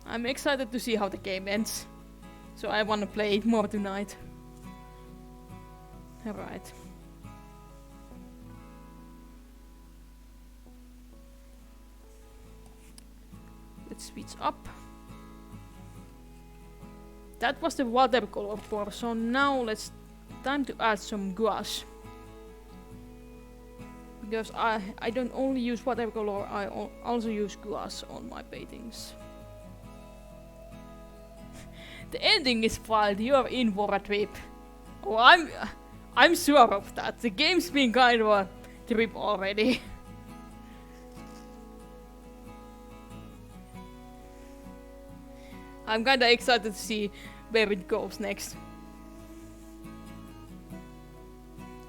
I'm excited to see how the game ends. So I wanna play it more tonight. Alright. Let's switch up. That was the watercolor portion. Now time to add some gouache. Because I don't only use watercolor, I also use gouache on my paintings. The ending is filed. You are in for a trip. Oh, I'm sure of that. The game's been kind of a trip already. I'm kinda excited to see where it goes next.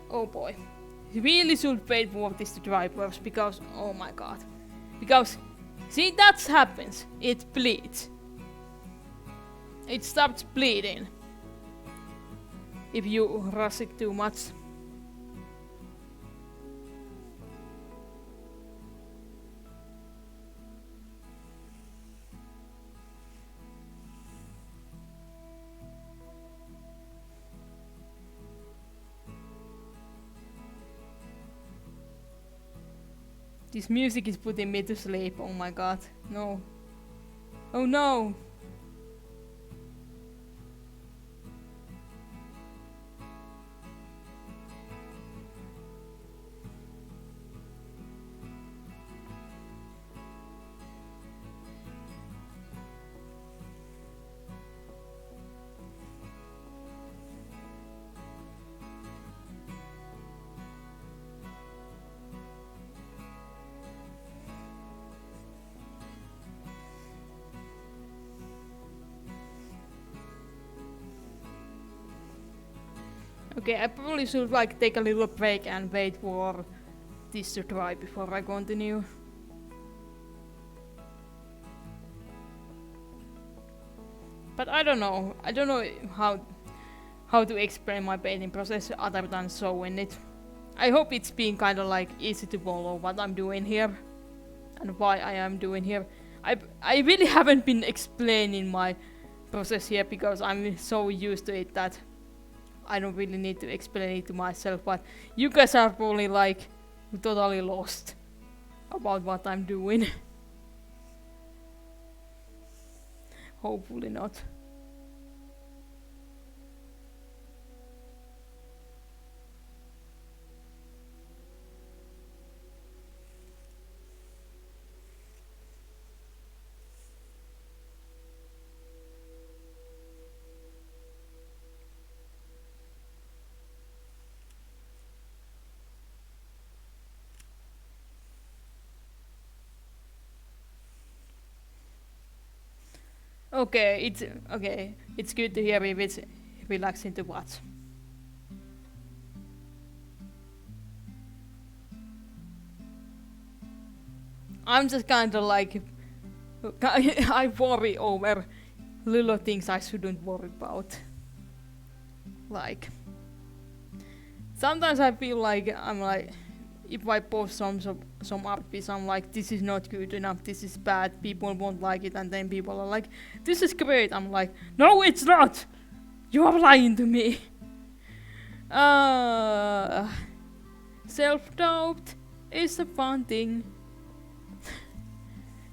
Oh boy. Really should wait for this to dry first because, oh my god. Because, see, that happens. It bleeds. it starts bleeding if you rush it too much. This music is putting me to sleep, oh my god, no. Oh no! Okay, I probably should like take a little break and wait for this to dry before I continue. But I don't know how to explain my painting process other than showing it. I hope it's been kind of like easy to follow what I'm doing here and why I am doing here. I really haven't been explaining my process here because I'm so used to it that I don't really need to explain it to myself, but you guys are probably like totally lost about what I'm doing. Hopefully not. Okay, it's good to hear if it's relaxing to watch. I'm just kind of like I worry over little things I shouldn't worry about. Like sometimes I feel like I'm like if I post some art piece, I'm like, this is not good enough, this is bad, people won't like it, and then people are like, this is great. I'm like, no, it's not. You are lying to me. Self-doubt is a fun thing.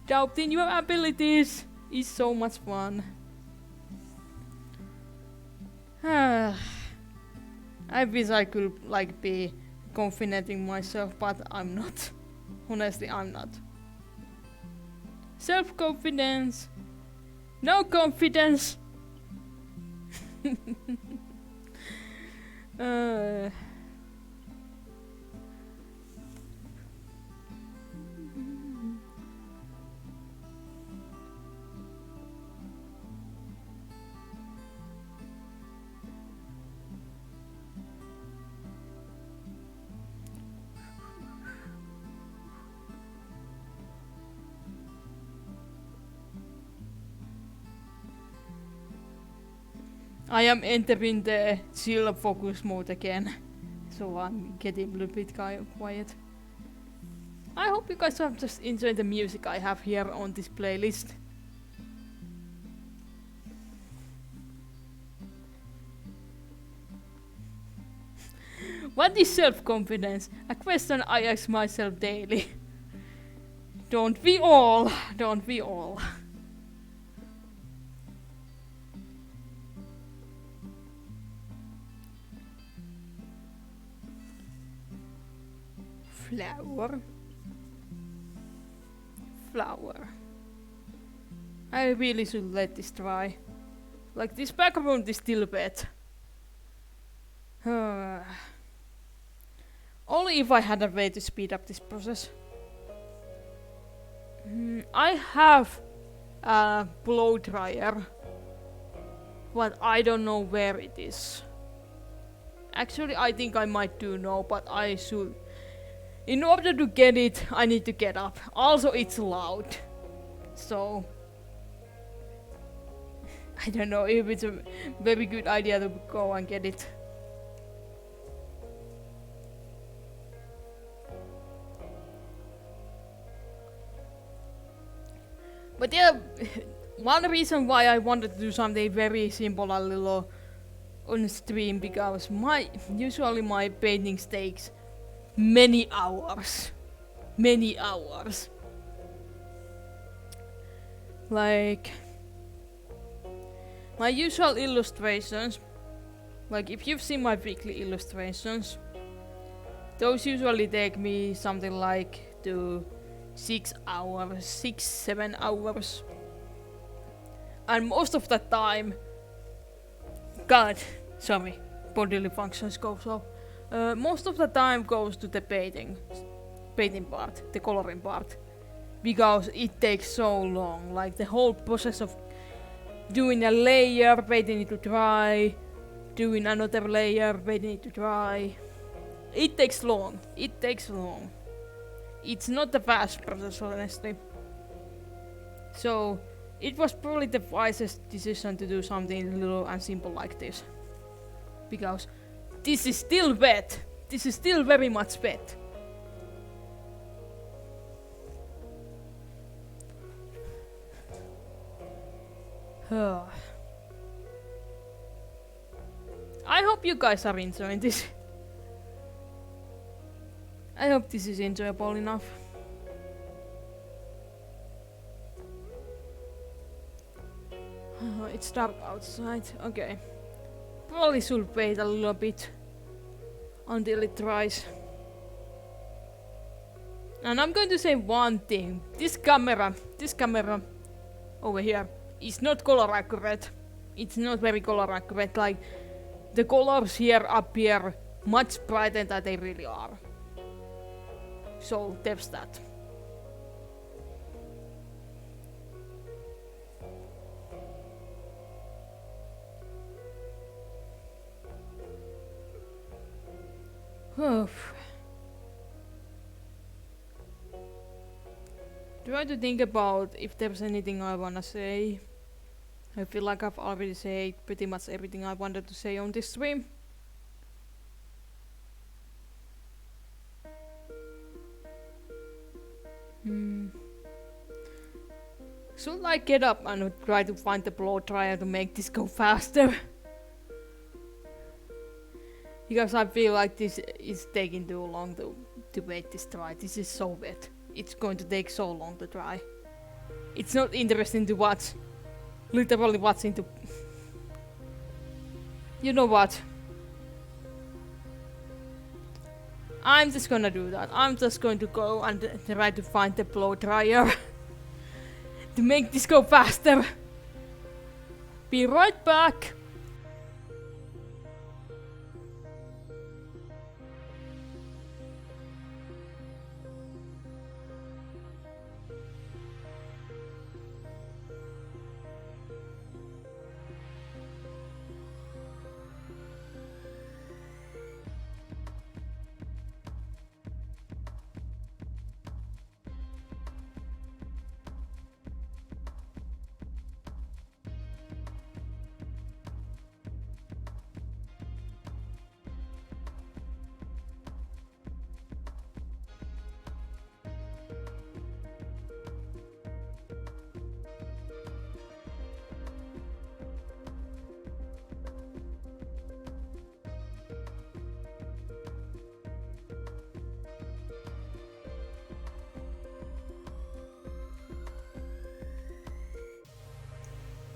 Doubting your abilities is so much fun. I wish I could like be confident in myself, but I'm not. Honestly, I'm not. Self-confidence. No confidence. I am entering the chill focus mode again, so I'm getting a little bit quiet. I hope you guys have just enjoyed the music I have here on this playlist. What is self-confidence? A question I ask myself daily. Don't we all? Don't we all? Flower. I really should let this dry. Like this background is still wet. Only if I had a way to speed up this process. I have a blow dryer, but I don't know where it is. Actually, I think I might do know, but I should. In order to get it, I need to get up. Also, it's loud. So I don't know if it's a very good idea to go and get it. But yeah, one reason why I wanted to do something very simple and little on stream, because usually my paintings takes many hours. Many hours. Like my usual illustrations, like if you've seen my weekly illustrations, those usually take me something like 6 hours, 7 hours. And most of the time, bodily functions goes off. Most of the time goes to the painting part, the coloring part, because it takes so long. Like the whole process of doing a layer, waiting it to dry, doing another layer, waiting it to dry. It takes long. It takes long. It's not a fast process, honestly. So it was probably the wisest decision to do something little and simple like this. Because this is still wet. This is still very much wet. I hope you guys are enjoying this. I hope this is enjoyable enough. It's dark outside. Okay. Probably should wait a little bit until it dries. And I'm going to say one thing. This camera over here is not color accurate. It's not very color accurate. Like the colors here appear much brighter than they really are. So there's that. Try to think about if there's anything I wanna say. I feel like I've already said pretty much everything I wanted to say on this stream. Should I get up and try to find the blow dryer to make this go faster? Because I feel like this is taking too long to wait this dry. This is so wet. It's going to take so long to dry. It's not interesting to watch. Literally watching to... You know what? I'm just gonna do that. I'm just going to go and try to find the blow dryer to make this go faster. Be right back.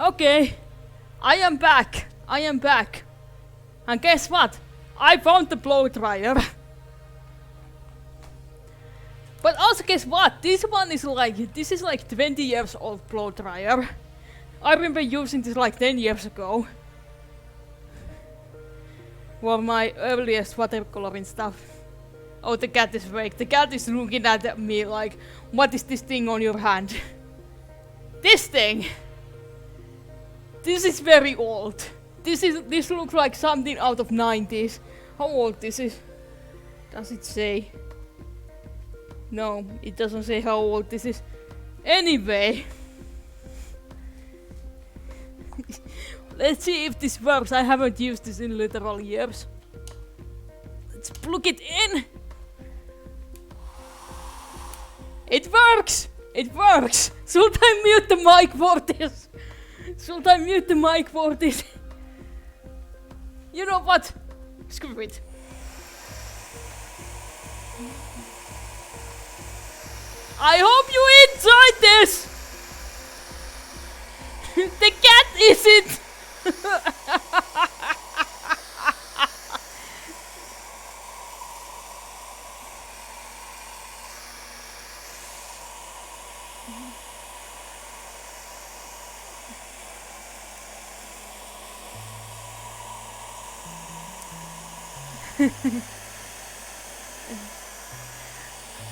Okay, I am back. And guess what? I found the blow dryer. But also guess what? This is like 20 years old blow dryer. I remember using this like 10 years ago. For my earliest watercoloring stuff. Oh, the cat is awake. The cat is looking at me like, what is this thing on your hand? This thing! This is very old. This looks like something out of 90s. How old this is? Does it say? No, it doesn't say how old this is. Anyway. Let's see if this works. I haven't used this in literal years. Let's plug it in. It works! It works! Should I mute the mic for this? Should I mute the mic for this? You know what? Screw it. I hope you enjoyed this! The cat isn't!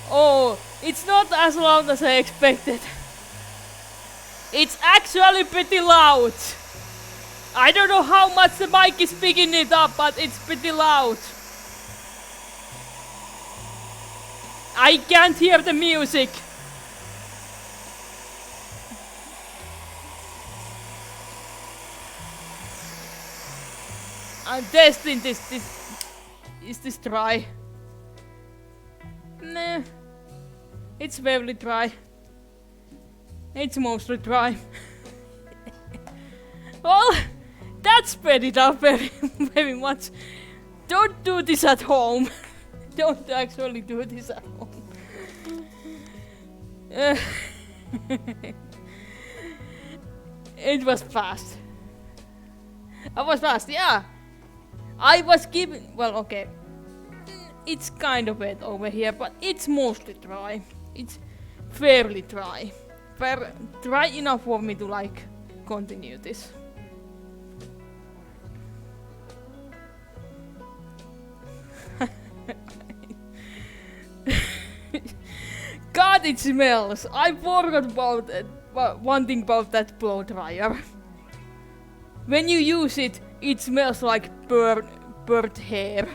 Oh, it's not as loud as I expected. It's actually pretty loud. I don't know how much the mic is picking it up, but it's pretty loud. I can't hear the music. I'm testing this. Is this dry? Nah. It's very dry. It's mostly dry. Well, that sped it up very, very much. Don't do this at home. Don't actually do this at home. It was fast. I was fast, yeah. I was giving, well, okay. It's kind of wet over here, but it's mostly dry. It's fairly dry. Dry enough for me to like continue this. God, it smells. I forgot about one thing about that blow dryer. When you use it, it smells like bird hair.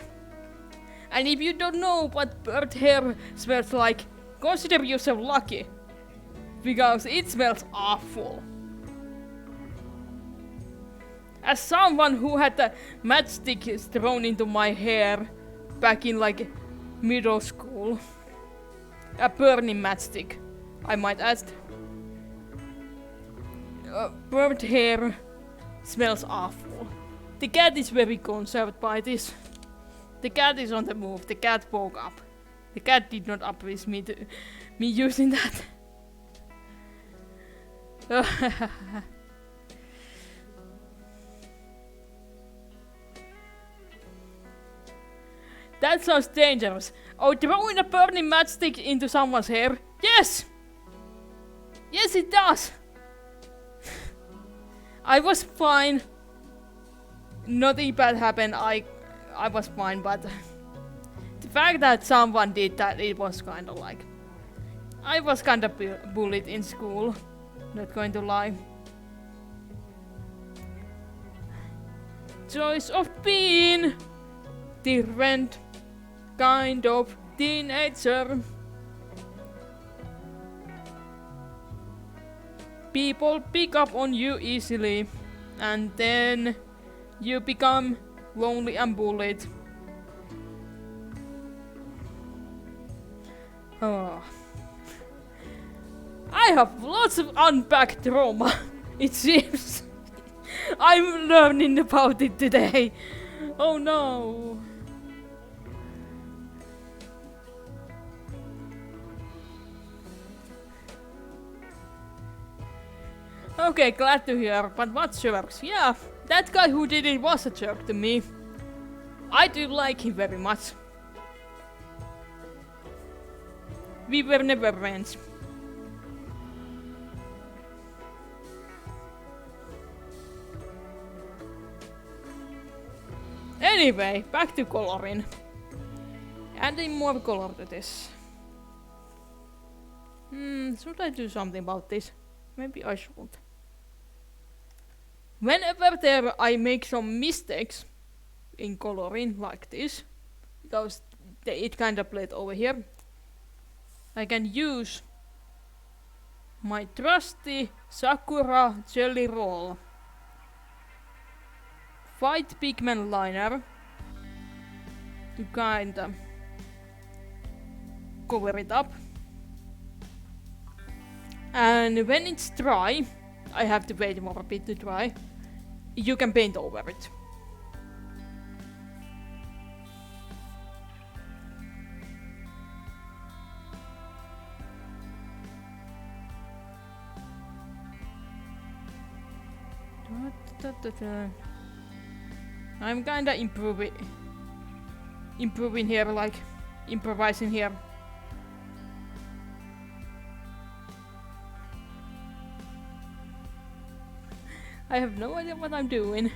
And if you don't know what bird hair smells like, consider yourself lucky. Because it smells awful. As someone who had a matchstick thrown into my hair back in like middle school. A burning matchstick, I might add. Bird hair smells awful. The cat is very concerned by this. The cat is on the move. The cat woke up. The cat did not appreciate me using that. That sounds dangerous. Oh, throwing a burning matchstick into someone's hair? Yes! Yes, it does! I was fine. Nothing bad happened. I was fine, but the fact that someone did that, it was kind of like... I was kind of bullied in school. Not going to lie. Choice of being different kind of teenager. People pick up on you easily, and then you become lonely and bullied. Oh. I have lots of unpacked trauma, it seems. I'm learning about it today. Oh no. Okay, glad to hear, but what jerks? Yeah, that guy who did it was a jerk to me. I do like him very much. We were never friends. Anyway, back to coloring. Adding more color to this. Should I do something about this? Maybe I should. Whenever I make some mistakes in coloring like this, because it kind of played over here, I can use my trusty Sakura jelly roll white pigment liner to kinda cover it up. And when it's dry, I have to wait more a bit to dry, you can paint over it. I'm kinda improving here, like improvising here. I have no idea what I'm doing.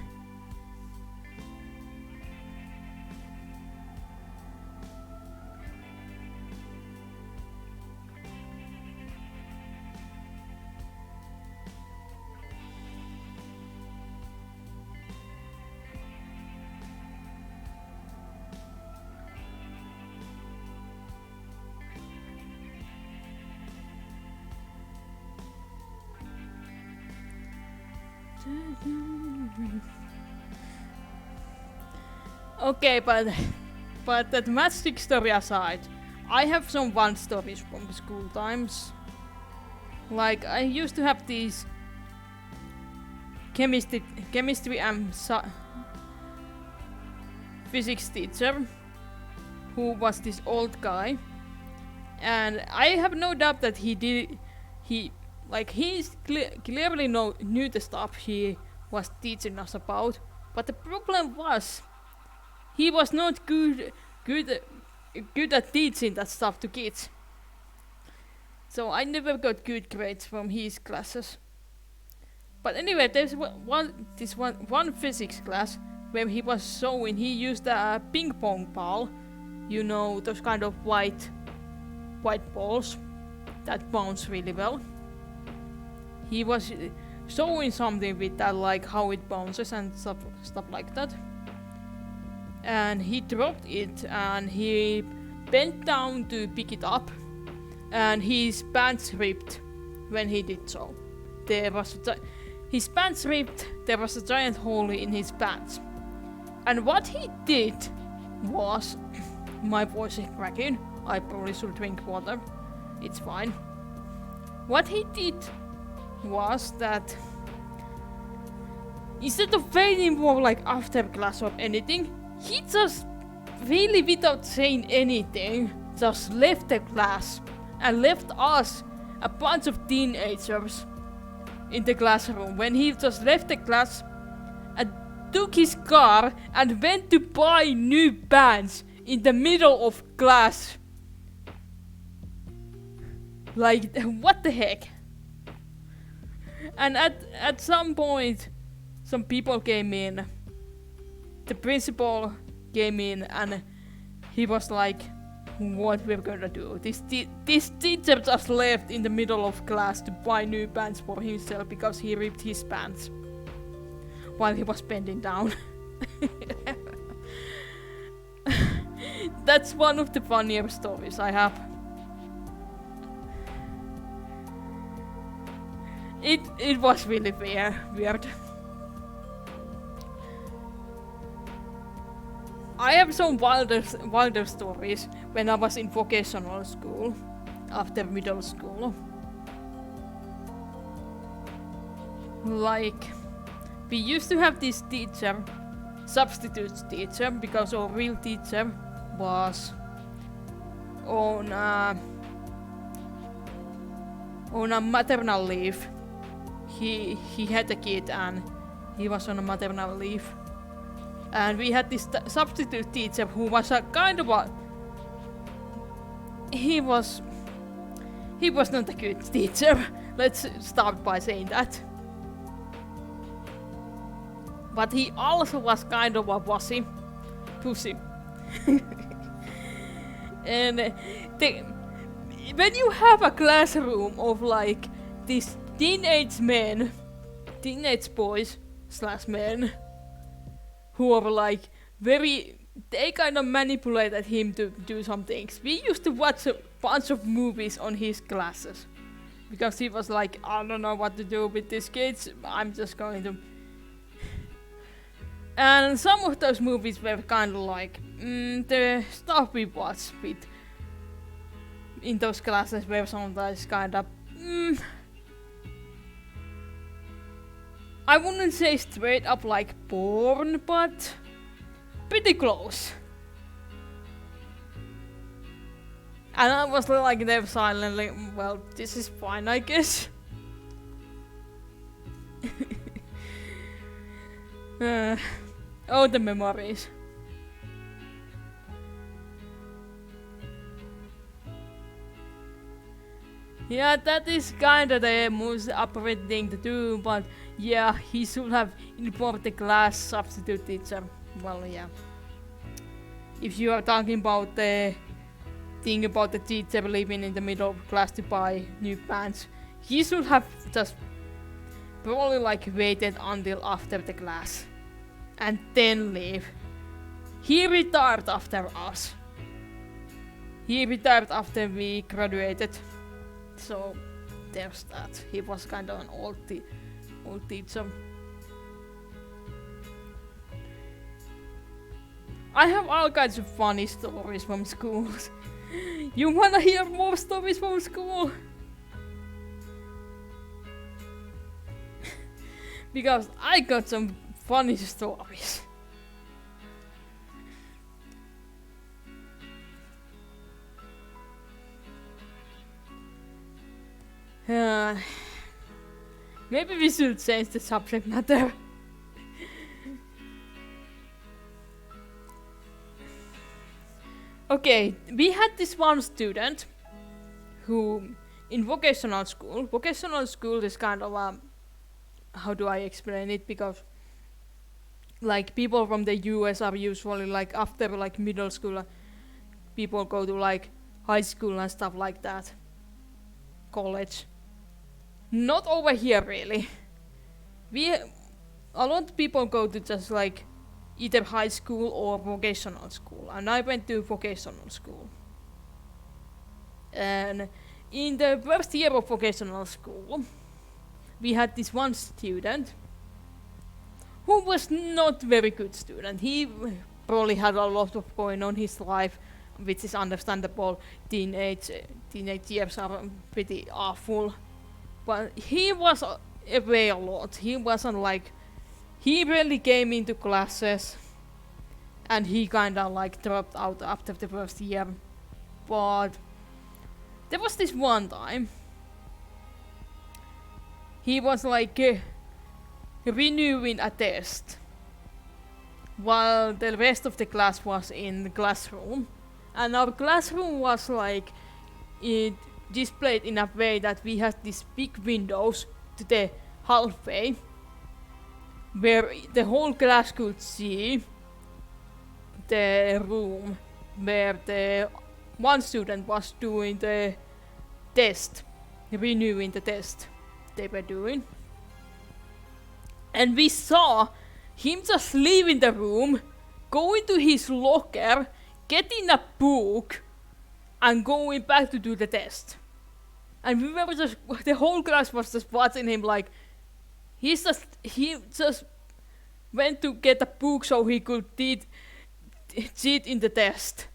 Okay, but that magic story aside, I have some fun stories from school times. Like, I used to have these chemistry and physics teacher who was this old guy, and I have no doubt that he clearly knew the stuff he was teaching us about, but the problem was he was not good at teaching that stuff to kids. So I never got good grades from his classes. But anyway, there's one physics class where he was showing, he used a ping pong ball, you know, those kind of white balls that bounce really well. He was showing something with that, like how it bounces and stuff like that. And he dropped it and he bent down to pick it up, and his pants ripped when he did so. His pants ripped, there was a giant hole in his pants. And what he did was, my voice is cracking, I probably should drink water, it's fine. What he did was that instead of waiting for like after class or anything, he just really without saying anything just left the class and left us, a bunch of teenagers, in the classroom. When he just left the class and took his car and went to buy new pants in the middle of class. Like, what the heck? And at some point, some people came in. The principal came in and he was like, what we're gonna do? This teacher just left in the middle of class to buy new pants for himself because he ripped his pants while he was bending down. That's one of the funnier stories I have. It was really weird. I have some wilder stories when I was in vocational school, after middle school. Like, we used to have this teacher, substitute teacher, because our real teacher was on a maternal leave. He had a kid and he was on a maternal leave. And we had this substitute teacher who was a kind of a... He was not a good teacher. Let's start by saying that. But he also was kind of a pussy. And when you have a classroom of like these teenage boys / men, who are like they kind of manipulated him to do some things. We used to watch a bunch of movies on his classes because he was like, I don't know what to do with these kids, I'm just going to And some of those movies were kind of like the stuff we watched with in those classes were sometimes kind of I wouldn't say straight up like porn, but pretty close. And I was like there silently, well, this is fine, I guess. Oh, the memories. Yeah, that is kinda the most appropriate thing to do, but yeah, he should have informed the class substitute teacher. Well, yeah. If you are talking about the thing about the teacher leaving in the middle of class to buy new pants, he should have just probably like waited until after the class and then leave. He retired after us. He retired after we graduated. So there's that. He was kind of an old teacher. I have all kinds of funny stories from schools. You wanna hear more stories from school? Because I got some funny stories. Maybe we should change the subject matter. Okay, we had this one student who in vocational school is kind of how do I explain it, because like people from the US are usually like after like middle school people go to like high school and stuff like that, college. Not over here really. A lot of people go to just like either high school or vocational school, and I went to vocational school. And in the first year of vocational school, we had this one student who was not very good student. He probably had a lot of going on in his life, which is understandable. Teenage years are pretty awful. But he was away a lot. He wasn't like... He really came into classes, and he kinda like dropped out after the first year. But there was this one time he was like renewing a test while the rest of the class was in the classroom, and our classroom was like it displayed in a way that we had these big windows to the hallway where the whole class could see the room where the one student was doing the test, renewing the test they were doing. And we saw him just leaving the room, going to his locker, getting a book, and going back to do the test. And we were just, the whole class was just watching him like, he just went to get a book so he could cheat in the test.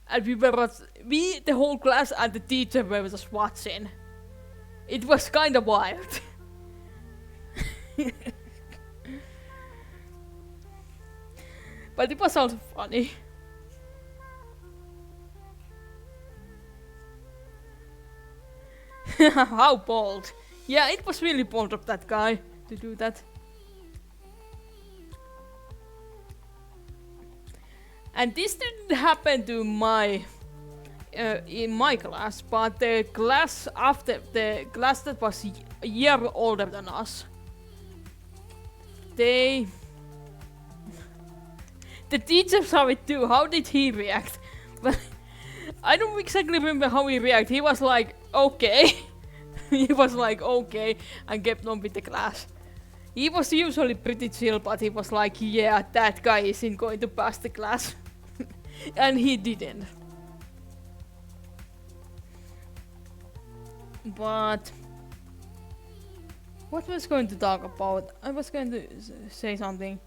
And the whole class and the teacher were just watching. It was kind of wild. But it was also funny. How bold. Yeah, it was really bold of that guy to do that. And this didn't happen to in my class, but the class after the class that was a year older than us, the teacher saw it too. How did he react? But I don't exactly remember how he reacted. He was like, okay. He was like, okay, and kept on with the class. He was usually pretty chill, but he was like, yeah, that guy isn't going to pass the class. And he didn't. But what was I going to talk about? I was going to say something.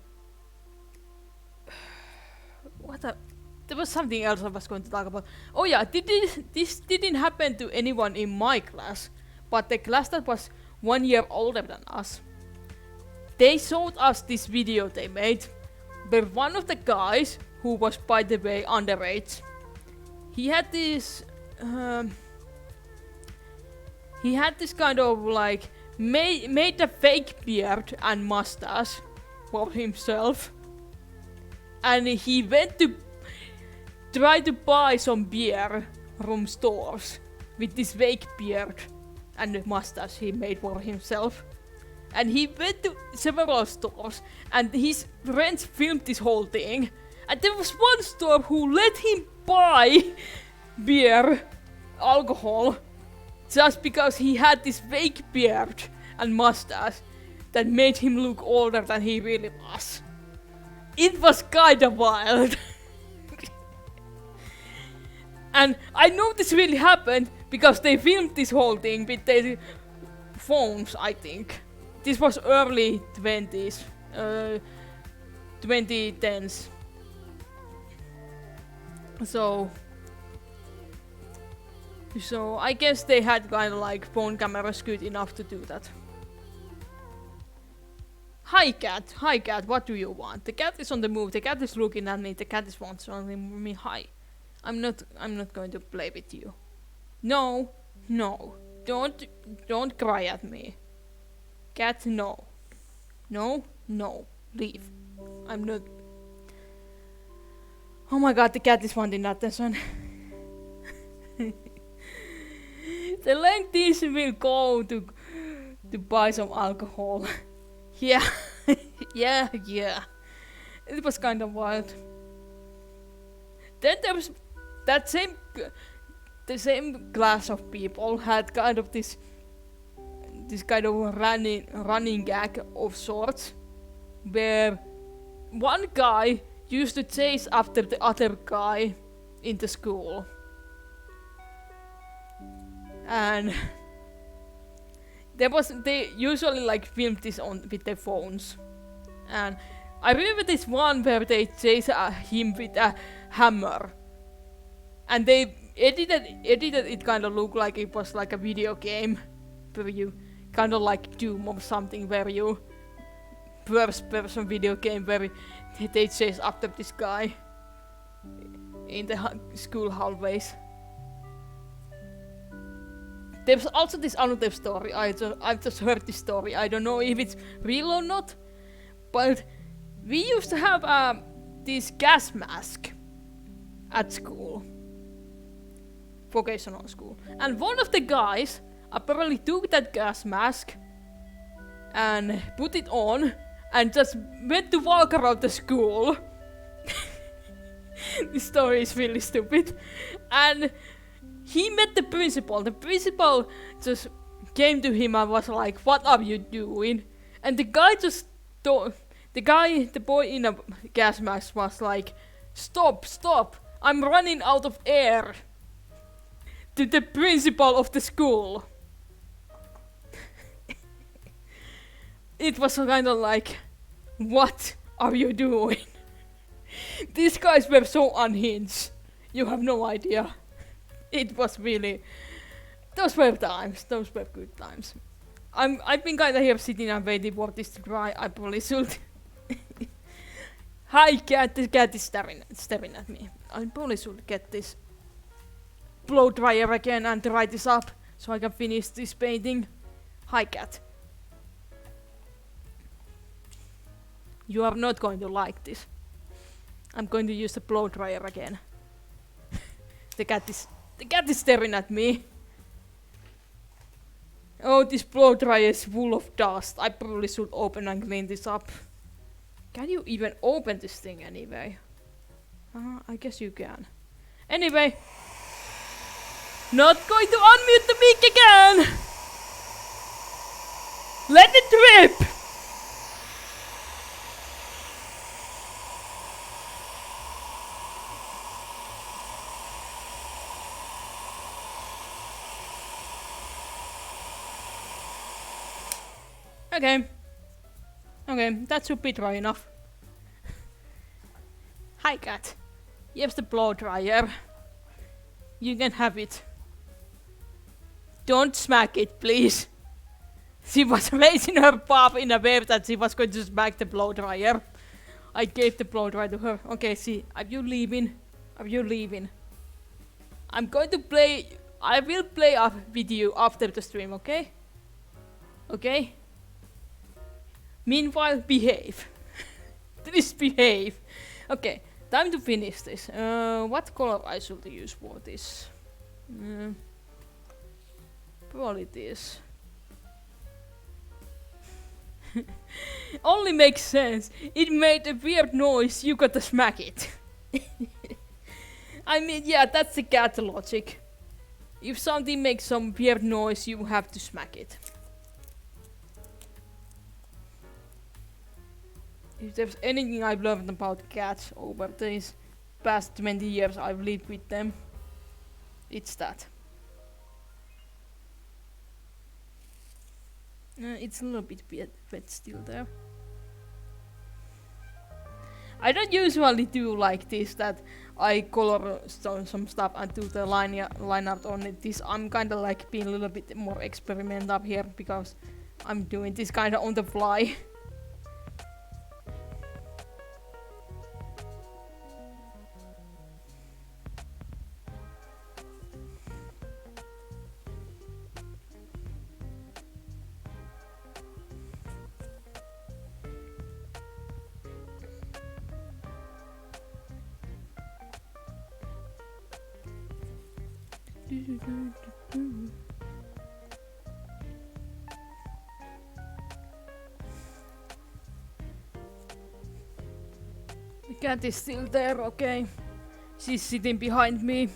There was something else I was going to talk about. Oh yeah, this didn't happen to anyone in my class, but the class that was 1 year older than us. They showed us this video they made, where one of the guys, who was by the way underage, he had this kind of like made a fake beard and mustache for himself, and he went to try to buy some beer from stores with this fake beard and mustache he made for himself. And he went to several stores, and his friends filmed this whole thing. And there was one store who let him buy beer, alcohol, just because he had this fake beard and mustache that made him look older than he really was. It was kinda wild. And I know this really happened because they filmed this whole thing with their phones, I think. This was early 20s, 2010s. So I guess they had kind of like phone cameras good enough to do that. Hi cat, what do you want? The cat is on the move, the cat is looking at me, the cat is answering me hi. I'm not going to play with you. No, don't cry at me. Cat, no, leave. I'm not. Oh my god, the cat is wanting attention. The length will go to buy some alcohol. Yeah, yeah. It was kind of wild. Then there was the same class of people had kind of this kind of running gag of sorts, where one guy used to chase after the other guy in the school, and they usually like filmed this on with their phones. And I remember this one where they chased him with a hammer, and they edited it kind of look like it was like a video game where you kind of like Doom or something, where you first person video game where they chase after this guy in the school hallways. There's also this another story. I've just heard this story. I don't know if it's real or not, but we used to have this gas mask at school, vocational school, and one of the guys apparently took that gas mask and put it on and just went to walk around the school. This story is really stupid. And he met the principal. The principal just came to him and was like, "What are you doing?" And the guy just the boy in a gas mask was like, Stop, I'm running out of air." To the principal of the school. It was kind of like, what are you doing? These guys were so unhinged. You have no idea. It was really... Those were times. Those were good times. I've been kind of here sitting and waiting for this to dry. I probably should. Hi cat, the cat is staring at me. I probably should get this blow dryer again and dry this up so I can finish this painting. Hi cat. You are not going to like this. I'm going to use the blow dryer again. The cat is staring at me. Oh, this blow dryer is full of dust. I probably should open and clean this up. Can you even open this thing anyway? I guess you can. Anyway. Not going to unmute the mic again! Let it rip! Okay, that should be dry enough. Hi cat. Here's the blow dryer. You can have it. Don't smack it, please. She was raising her paw in a way that she was going to smack the blow dryer. I gave the blow dryer to her. Okay, see, are you leaving? Are you leaving? I'm going to play. I will play a video after the stream, okay? Okay? Meanwhile, behave. Please behave. Okay, time to finish this. What color I should use for this? Probably this. Only makes sense. It made a weird noise, you gotta smack it. I mean, yeah, that's the cat logic. If something makes some weird noise, you have to smack it. If there's anything I've learned about cats over these past 20 years I've lived with them, it's that. It's a little bit wet still there. I don't usually do like this, that I color some stuff and do the line art on it. This I'm kinda like being a little bit more experimental here because I'm doing this kinda on the fly. The cat is still there, okay. She's sitting behind me.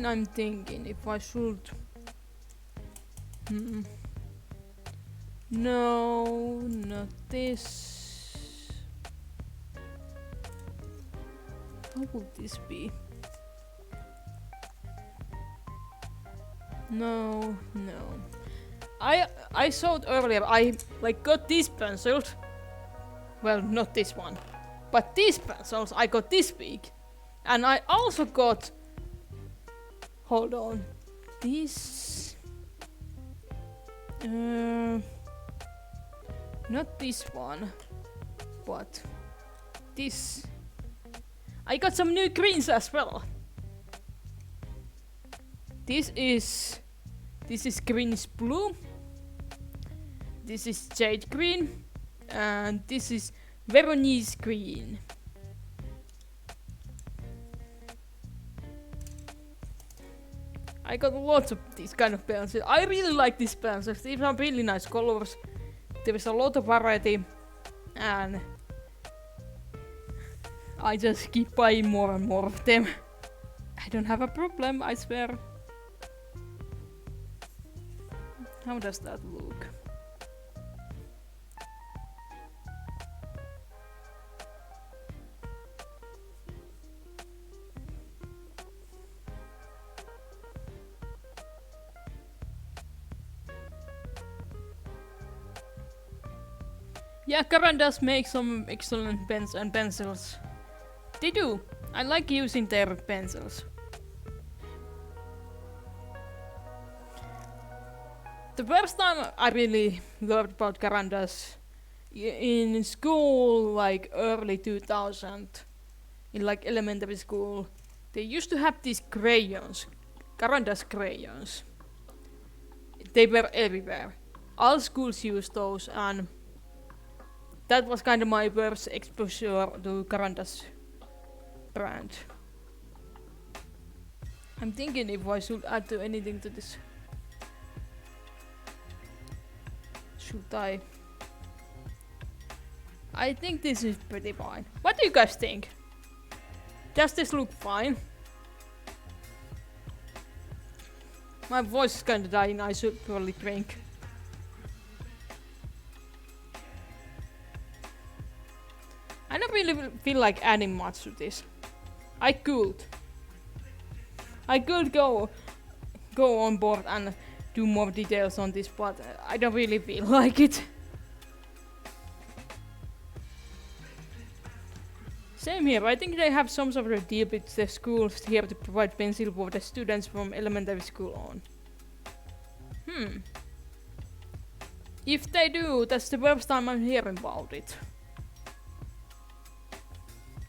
I'm thinking if I should. No, not this. How would this be? No. I showed earlier, I like got these pencils. Well, not this one. But these pencils I got this week. And I also got, hold on, this, not this one, but this. I got some new greens as well. This is greenish blue. This is jade green, and this is Veronese green. I got lots of these kind of pencils. I really like these pencils. These are really nice colors. There is a lot of variety, and I just keep buying more and more of them. I don't have a problem, I swear. How does that look? Yeah, Karan does make some excellent pens and pencils. They do. I like using their pencils. The first time I really learned about Karandas in school, like early 2000, in like elementary school, they used to have these crayons, Karandas crayons. They were everywhere. All schools used those, and that was kind of my first exposure to Karandas brand. I'm thinking if I should add to anything to this. Should I? I think this is pretty fine. What do you guys think? Does this look fine? My voice is kinda dying, I should probably drink. I don't really feel like adding much to this. I could. I could go on board and do more details on this, but I don't really feel like it. Same here, I think they have some sort of deal with the schools here to provide pencil for the students from elementary school on. If they do, that's the first time I'm hearing about it.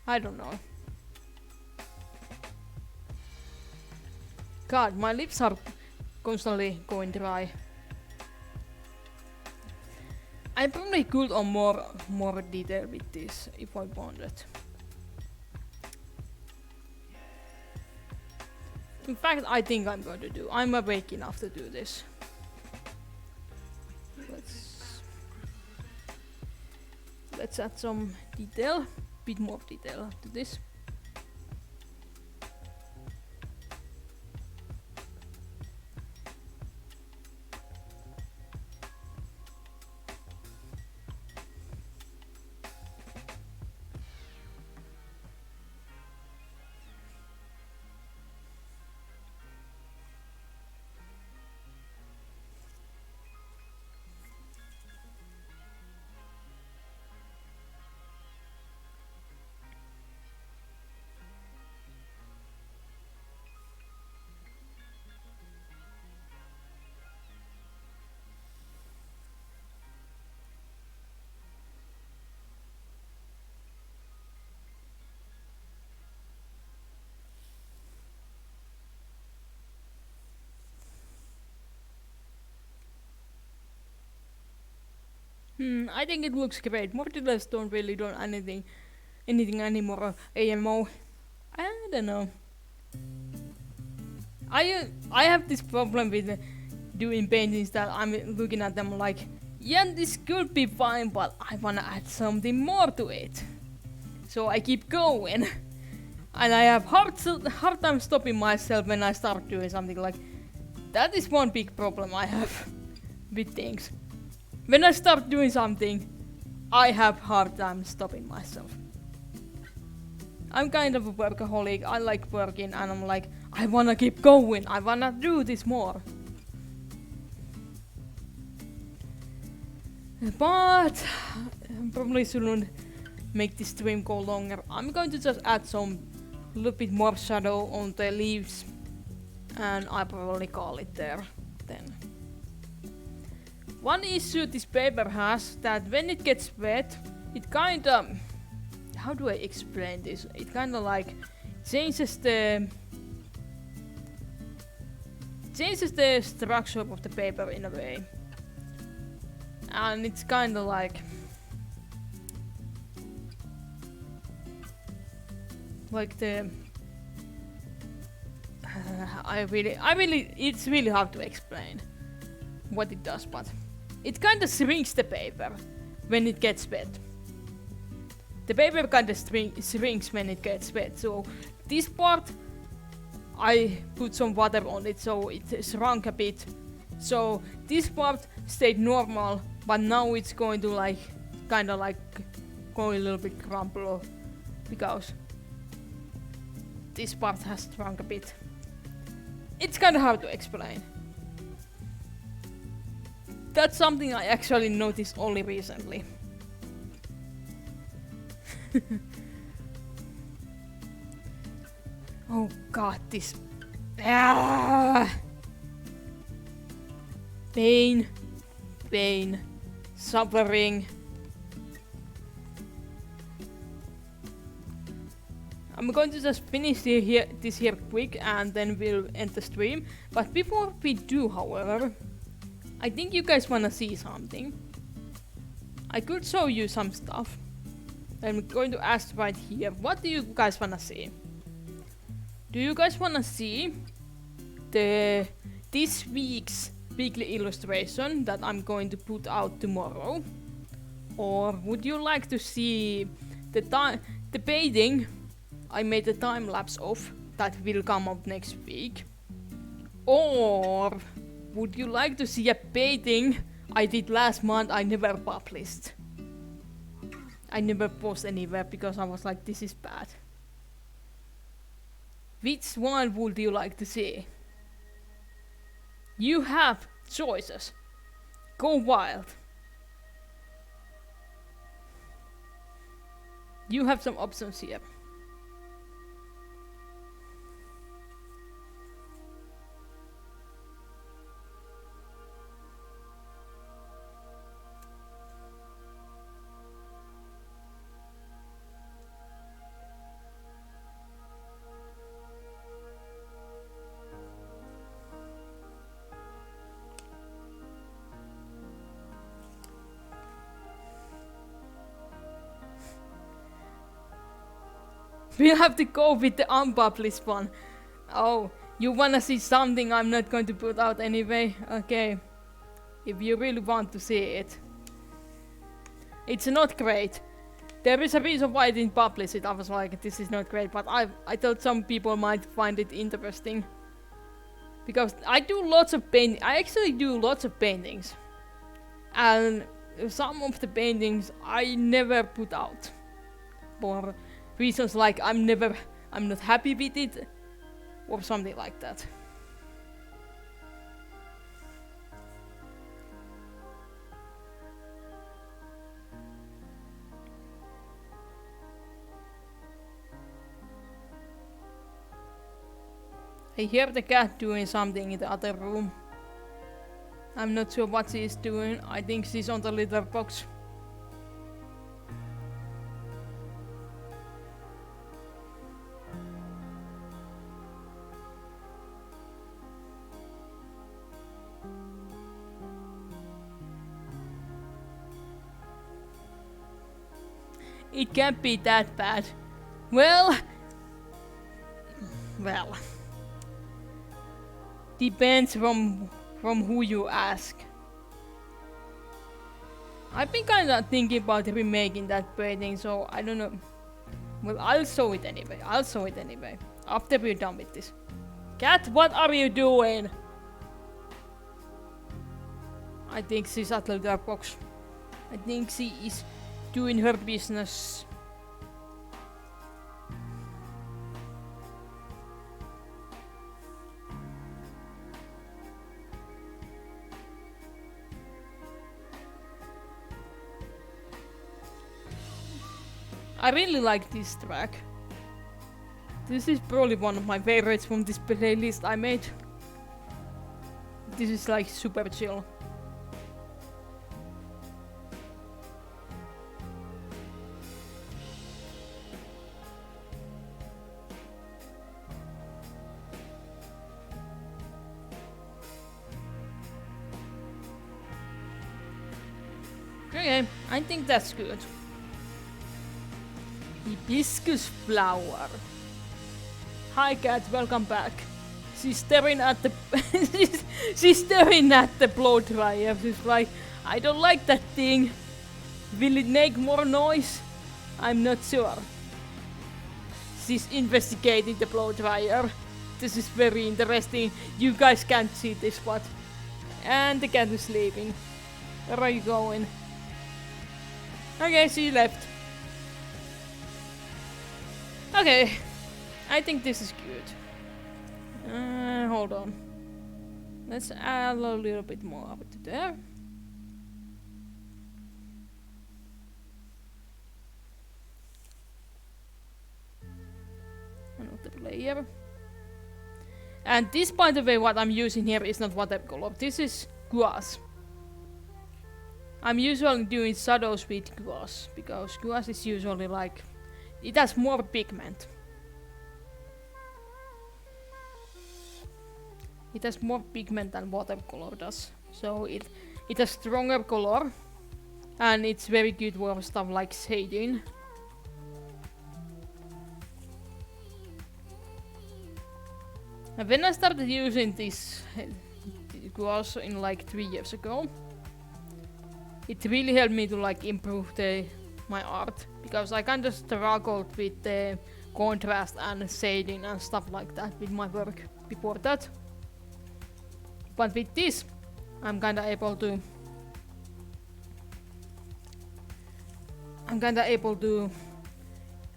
I don't know. God, my lips are constantly going dry. I probably could on more detail with this if I wanted. In fact, I think I'm going to do. I'm awake enough to do this. Let's add some detail, bit more detail to this. I think it looks great. More details don't really do anything anymore. AMO. I don't know. I have this problem with doing paintings that I'm looking at them like, yeah, this could be fine, but I wanna add something more to it. So I keep going, and I have hard time stopping myself when I start doing something. Like that is one big problem I have with things. When I start doing something, I have hard time stopping myself. I'm kind of a workaholic. I like working, and I'm like, I wanna keep going. I wanna do this more. But I probably shouldn't make this stream go longer. I'm going to just add some little bit more shadow on the leaves, and I probably call it there then. One issue this paper has that when it gets wet, it kinda, how do I explain this? It kinda like changes the structure of the paper in a way. And it's kinda like the it's really hard to explain what it does, but it kinda shrinks the paper when it gets wet. The paper kinda shrinks when it gets wet, so this part I put some water on it so it shrunk a bit. So this part stayed normal, but now it's going to like kinda like go a little bit crumple because this part has shrunk a bit. It's kinda hard to explain. That's something I actually noticed only recently. Oh god, this... Pain. Pain. Suffering. I'm going to just finish this here quick and then we'll end the stream. But before we do, however, I think you guys wanna see something. I could show you some stuff. I'm going to ask right here, what do you guys wanna see? Do you guys wanna see this week's weekly illustration that I'm going to put out tomorrow? Or would you like to see the painting I made a time lapse of that will come out next week? Or would you like to see a painting I did last month I never published? I never post anywhere because I was like, this is bad. Which one would you like to see? You have choices. Go wild. You have some options here. We'll have to go with the unpublished one. Oh, you wanna see something I'm not going to put out anyway? Okay. If you really want to see it. It's not great. There is a reason why I didn't publish it. I was like, this is not great, but I thought some people might find it interesting. Because I do lots of painting. I actually do lots of paintings. And some of the paintings I never put out. For reasons like I'm not happy with it. Or something like that. I hear the cat doing something in the other room. I'm not sure what she is doing. I think she's on the litter box. It can't be that bad. Well... Depends from who you ask. I've been kinda thinking about remaking that painting, so I don't know. Well, I'll show it anyway. After we're done with this. Cat, what are you doing? I think she's at the litter box. I think she is doing her business. I really like this track. This is probably one of my favorites from this playlist I made. This is like super chill. Okay, I think that's good. Hibiscus flower. Hi cat, welcome back. She's staring at the she's staring at the blow dryer. She's like, I don't like that thing. Will it make more noise? I'm not sure. She's investigating the blow dryer. This is very interesting. You guys can't see this, but and the cat is sleeping. Where are you going? Okay, she left. Okay, I think this is good. Hold on. Let's add a little bit more up to there. Another layer. And this, by the way, what I'm using here is not watercolor. This is gouache. I'm usually doing shadows with gouache because gouache is usually like it has more pigment. It has more pigment than watercolor does. So it has stronger color and it's very good for stuff like shading. And when I started using this gouache in like 3 years ago, it really helped me to like improve my art because I kind of struggled with the contrast and shading and stuff like that with my work before that. But with this, I'm kinda able to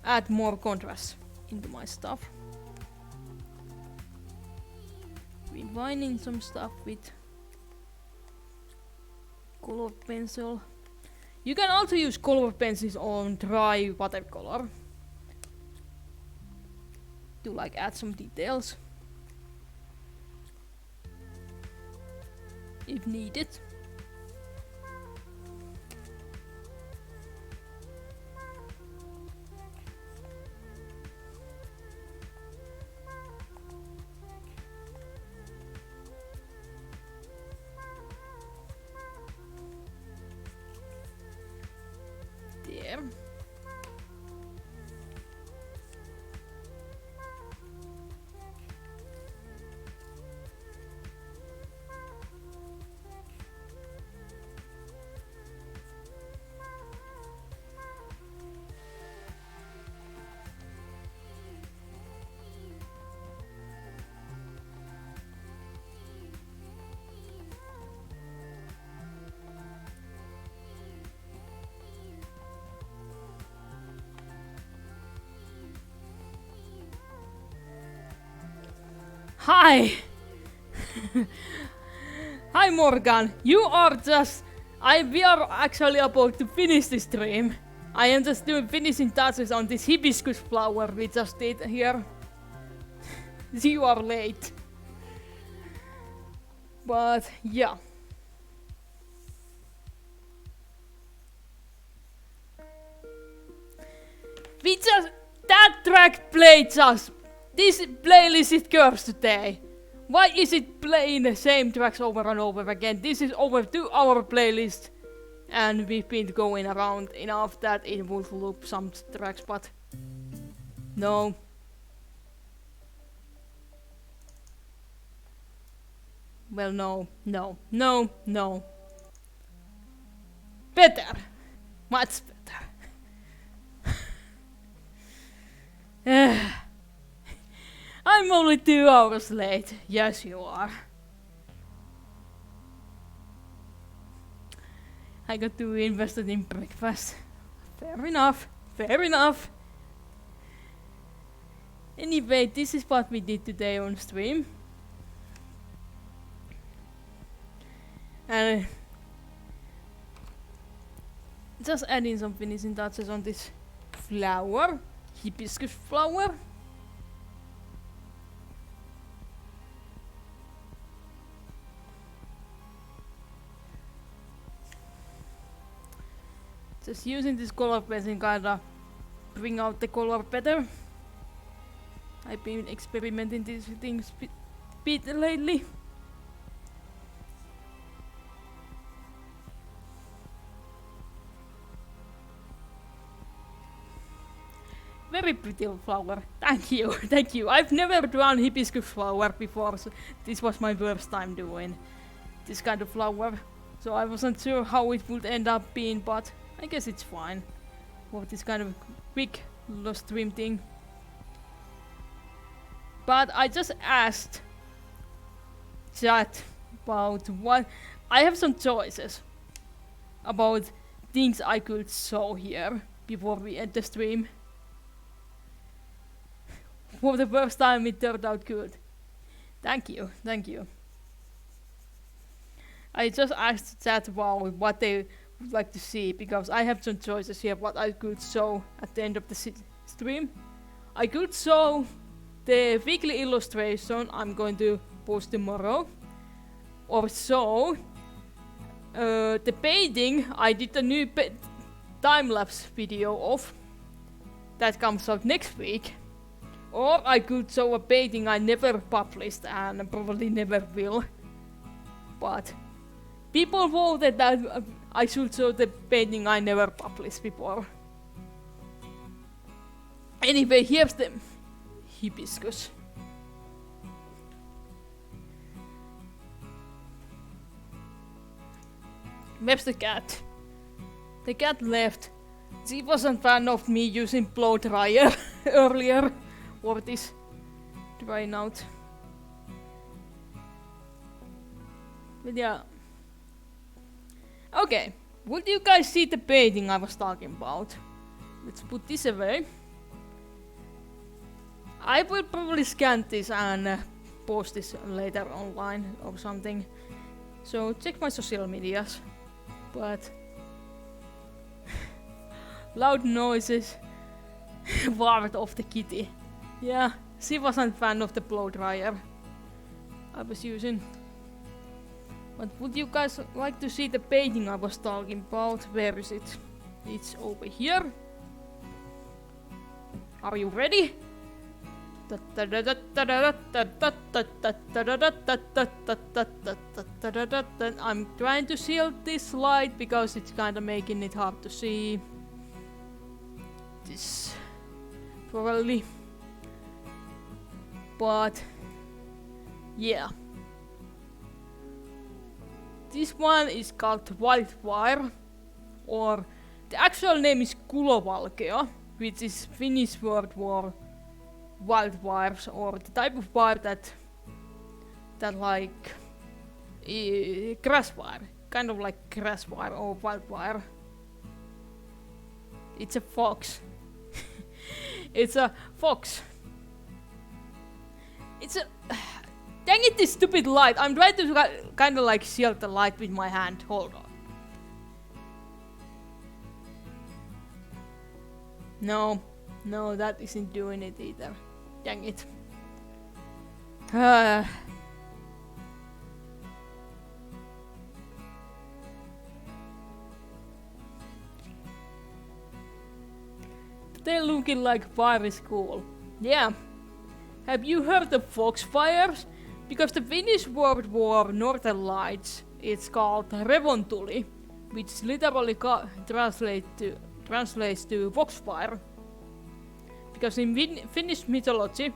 add more contrast into my stuff. refining some stuff with color pencil. You can also use color pencils on dry watercolor to like add some details if needed. There. Hi! Hi Morgan, we are actually about to finish this stream. I am just doing finishing touches on this hibiscus flower we just did here. You are late. But yeah. That track played just. This playlist is cursed today. Why is it playing the same tracks over and over again? This is over 2-hour playlist. And we've been going around enough that it would loop some tracks, but no. Well, no. Better. Much better. I'm only 2 hours late. Yes, you are. I got too invested in breakfast. Fair enough. Anyway, this is what we did today on stream. And just adding some finishing touches on this flower. Hibiscus flower. Just using this color pencil kinda bring out the color better. I've been experimenting these things bit lately. Very pretty flower. Thank you. I've never drawn hibiscus flower before, so this was my first time doing this kind of flower. So I wasn't sure how it would end up being, but I guess it's fine for this kind of quick little stream thing. But I just asked chat about what I have some choices about things I could show here before we end the stream. For the first time it turned out good. Thank you. I just asked chat about what they would like to see, because I have some choices here what I could show at the end of the stream. I could show the weekly illustration I'm going to post tomorrow, or show the painting I did a new time-lapse video of that comes out next week, or I could show a painting I never published and probably never will, but people voted that I should show the painting I never published before. Anyway, here's the hibiscus. Where's the cat? The cat left. She wasn't a fan of me using blow dryer earlier for this drying out. But yeah. Okay, would you guys see the painting I was talking about? Let's put this away. I will probably scan this and post this later online or something. So check my social medias. But loud noises. Ward of the kitty. Yeah, she wasn't a fan of the blow dryer I was using. But would you guys like to see the painting I was talking about? Where is it? It's over here. Are you ready? I'm trying to shield this light because it's kinda making it hard to see. This probably. But yeah. This one is called Wildfire, or the actual name is Kulovalkea, which is Finnish word for wildfires, or the type of fire that like grass fire, kind of like grass fire or wildfire. It's a fox. It's a fox. It's a dang it, this stupid light. I'm trying to kind of like shield the light with my hand. Hold on. No, that isn't doing it either. Dang it. They're looking like fire is cool. Yeah. Have you heard of foxfires? Because the Finnish word for northern lights, it's called revontuli, which literally translates to foxfire. Because in Finnish mythology,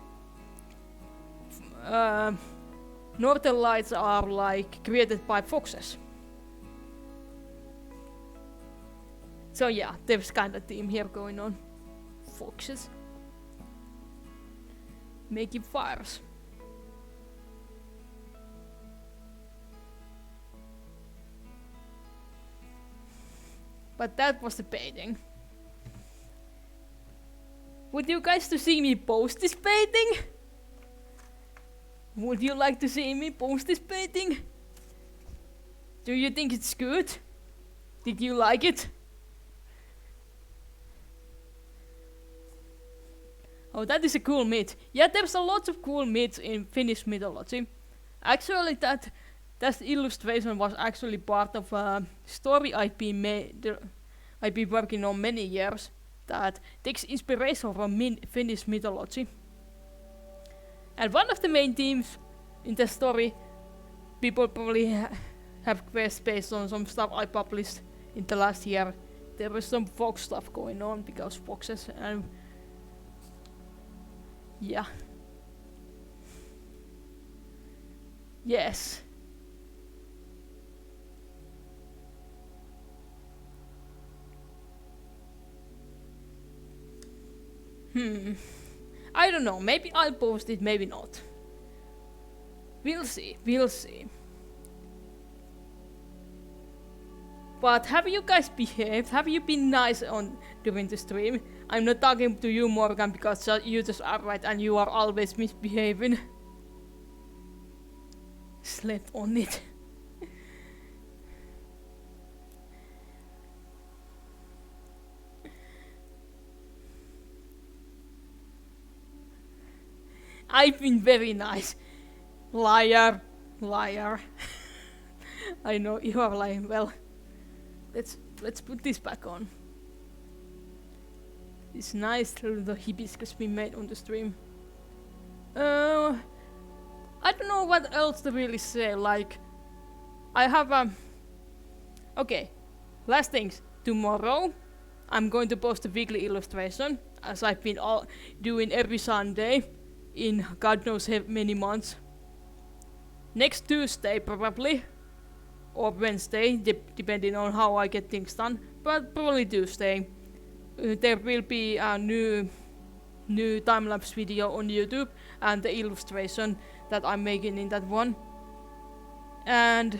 northern lights are like created by foxes. So yeah, there's kind of theme here going on. Foxes making fires. But that was the painting. Would you guys to see me post this painting? Would you like to see me post this painting? Do you think it's good? Did you like it? Oh, that is a cool myth. Yeah, there's a lot of cool myths in Finnish mythology. Actually, that illustration was actually part of a story I've been working on many years that takes inspiration from Finnish mythology. And one of the main themes in the story, people probably have guessed based on some stuff I published in the last year. There was some fox stuff going on because foxes and yeah. Yes. I don't know, maybe I'll post it, maybe not. We'll see. But have you guys behaved? Have you been nice during the stream? I'm not talking to you, Morgan, because you just are right and you are always misbehaving. Slept on it. I've been very nice. Liar. I know you are lying. Well, let's put this back on. This nice little hibiscus we made on the stream. I don't know what else to really say. Like, I have okay, last things. Tomorrow, I'm going to post a weekly illustration, as I've been doing every Sunday in God knows how many months. Next Tuesday probably, or Wednesday, depending on how I get things done, but probably Tuesday. There will be a new time-lapse video on YouTube and the illustration that I'm making in that one. And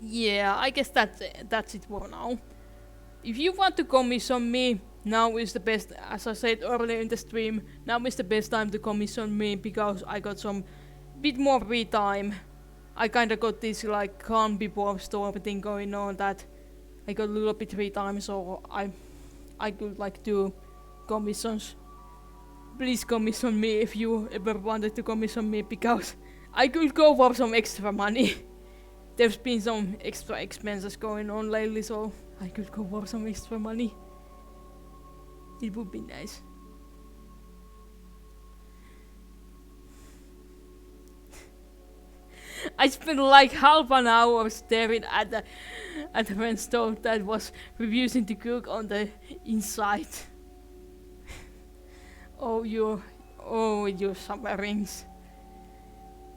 yeah, I guess that's it for now. If you want to commission me now is the best, as I said earlier in the stream, now is the best time to commission me because I got some bit more free time. I kinda got this like calm before storm thing going on that I got a little bit free time, so I could like do commissions. Please commission me if you ever wanted to commission me because I could go for some extra money. There's been some extra expenses going on lately, so I could go for some extra money. It would be nice. I spent like half an hour staring at the French stove that was refusing to cook on the inside. Oh you submarines.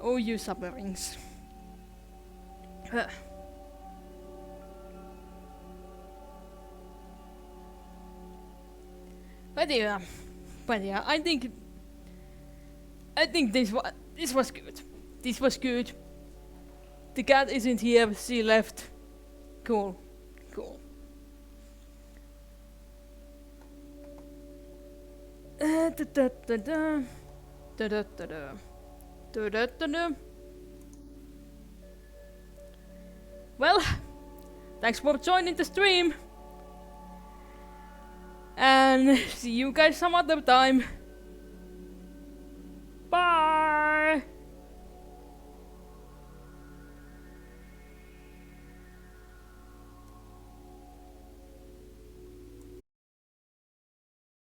Oh you submarines. But yeah, I think this was good. This was good. The cat isn't here, she left. Cool. Well, thanks for joining the stream. And see you guys some other time.